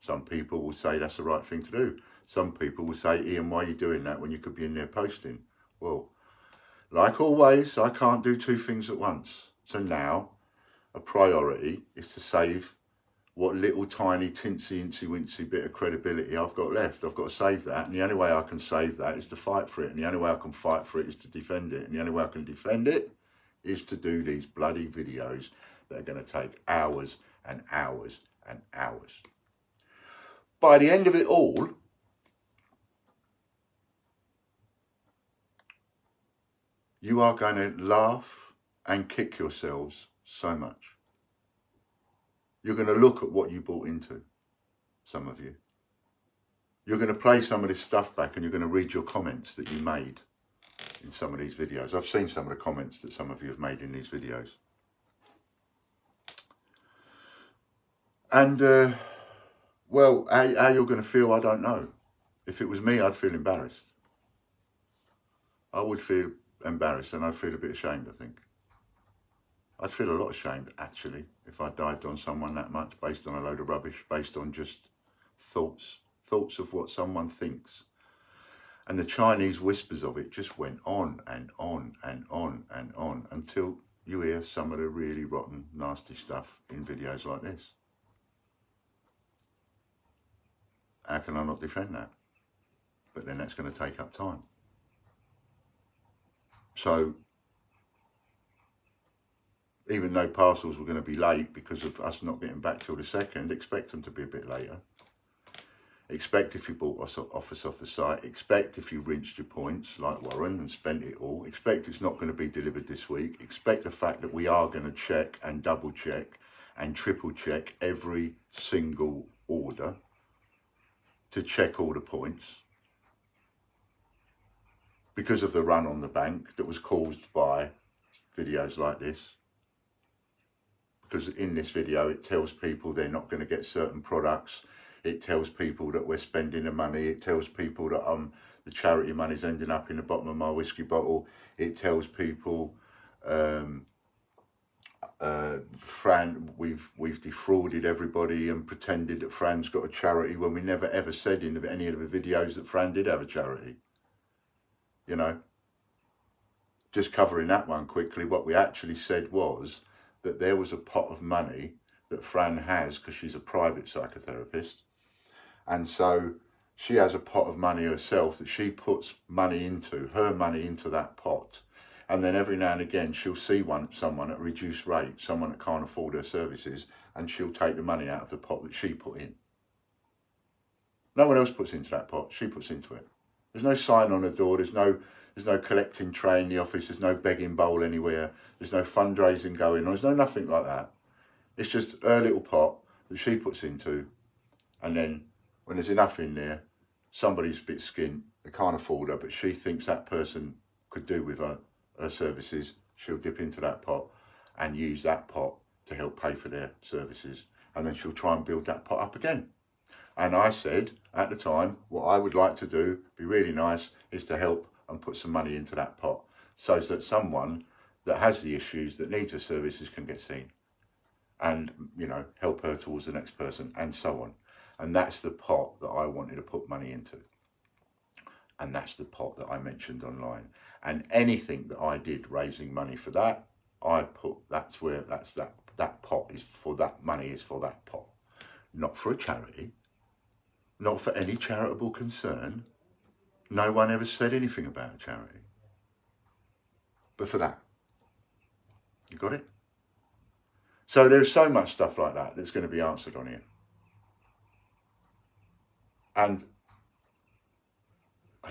Some people will say that's the right thing to do. Some people will say, Ian, why are you doing that when you could be in there posting? Well, like always, I can't do 2 things at once. So now a priority is to save what little tiny tinsy incy wincy bit of credibility I've got left. I've got to save that. And the only way I can save that is to fight for it. And the only way I can fight for it is to defend it. And the only way I can defend it is to do these bloody videos that are going to take hours and hours and hours. By the end of it all, you are going to laugh and kick yourselves so much. You're going to look at what you bought into, some of you. You're going to play some of this stuff back and you're going to read your comments that you made in some of these videos. I've seen some of the comments that some of you have made in these videos. And, well, how you're going to feel, I don't know. If it was me, I'd feel embarrassed. I would feel embarrassed and I'd feel a bit ashamed, I think. I'd feel a lot ashamed, actually, if I dived on someone that much based on a load of rubbish, based on just thoughts of what someone thinks. And the Chinese whispers of it just went on and on and on and on until you hear some of the really rotten, nasty stuff in videos like this. How can I not defend that? But then that's going to take up time. So, even though parcels were going to be late because of us not getting back till the 2nd, expect them to be a bit later. Expect if you bought office off the site, expect if you rinsed your points like Warren and spent it all, expect it's not going to be delivered this week, expect the fact that we are going to check and double check and triple check every single order to check all the points because of the run on the bank that was caused by videos like this. Because in this video it tells people they're not going to get certain products, it tells people that we're spending the money, it tells people that the charity money's ending up in the bottom of my whiskey bottle, it tells people Fran, we've defrauded everybody and pretended that Fran's got a charity when we never ever said in any of the videos that Fran did have a charity. You know, just covering that one quickly, what we actually said was that there was a pot of money that Fran has because she's a private psychotherapist, and so she has a pot of money herself that she puts money into, her money into that pot. And then every now and again, she'll see someone at a reduced rate, someone that can't afford her services, and she'll take the money out of the pot that she put in. No one else puts into that pot, she puts into it. There's no sign on the door, there's no collecting tray in the office, there's no begging bowl anywhere, there's no fundraising going on, there's no nothing like that. It's just her little pot that she puts into, and then when there's enough in there, somebody's a bit skint, they can't afford her, but she thinks that person could do with her services, she'll dip into that pot and use that pot to help pay for their services, and then she'll try and build that pot up again. And I said at the time, what I would like to do, be really nice, is to help and put some money into that pot so that someone that has the issues that needs her services can get seen, and, you know, help her towards the next person, and so on. And that's the pot that I wanted to put money into. And that's the pot that I mentioned online. And anything that I did raising money for that, I put, that pot is for that money, is for that pot. Not for a charity, not for any charitable concern. No one ever said anything about a charity. But for that. You got it? So there's so much stuff like that that's going to be answered on here. And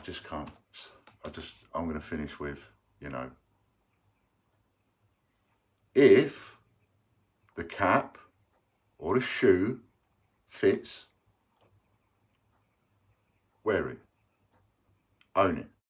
just can't. I'm going to finish with, you know, if the cap or the shoe fits, wear it. Own it.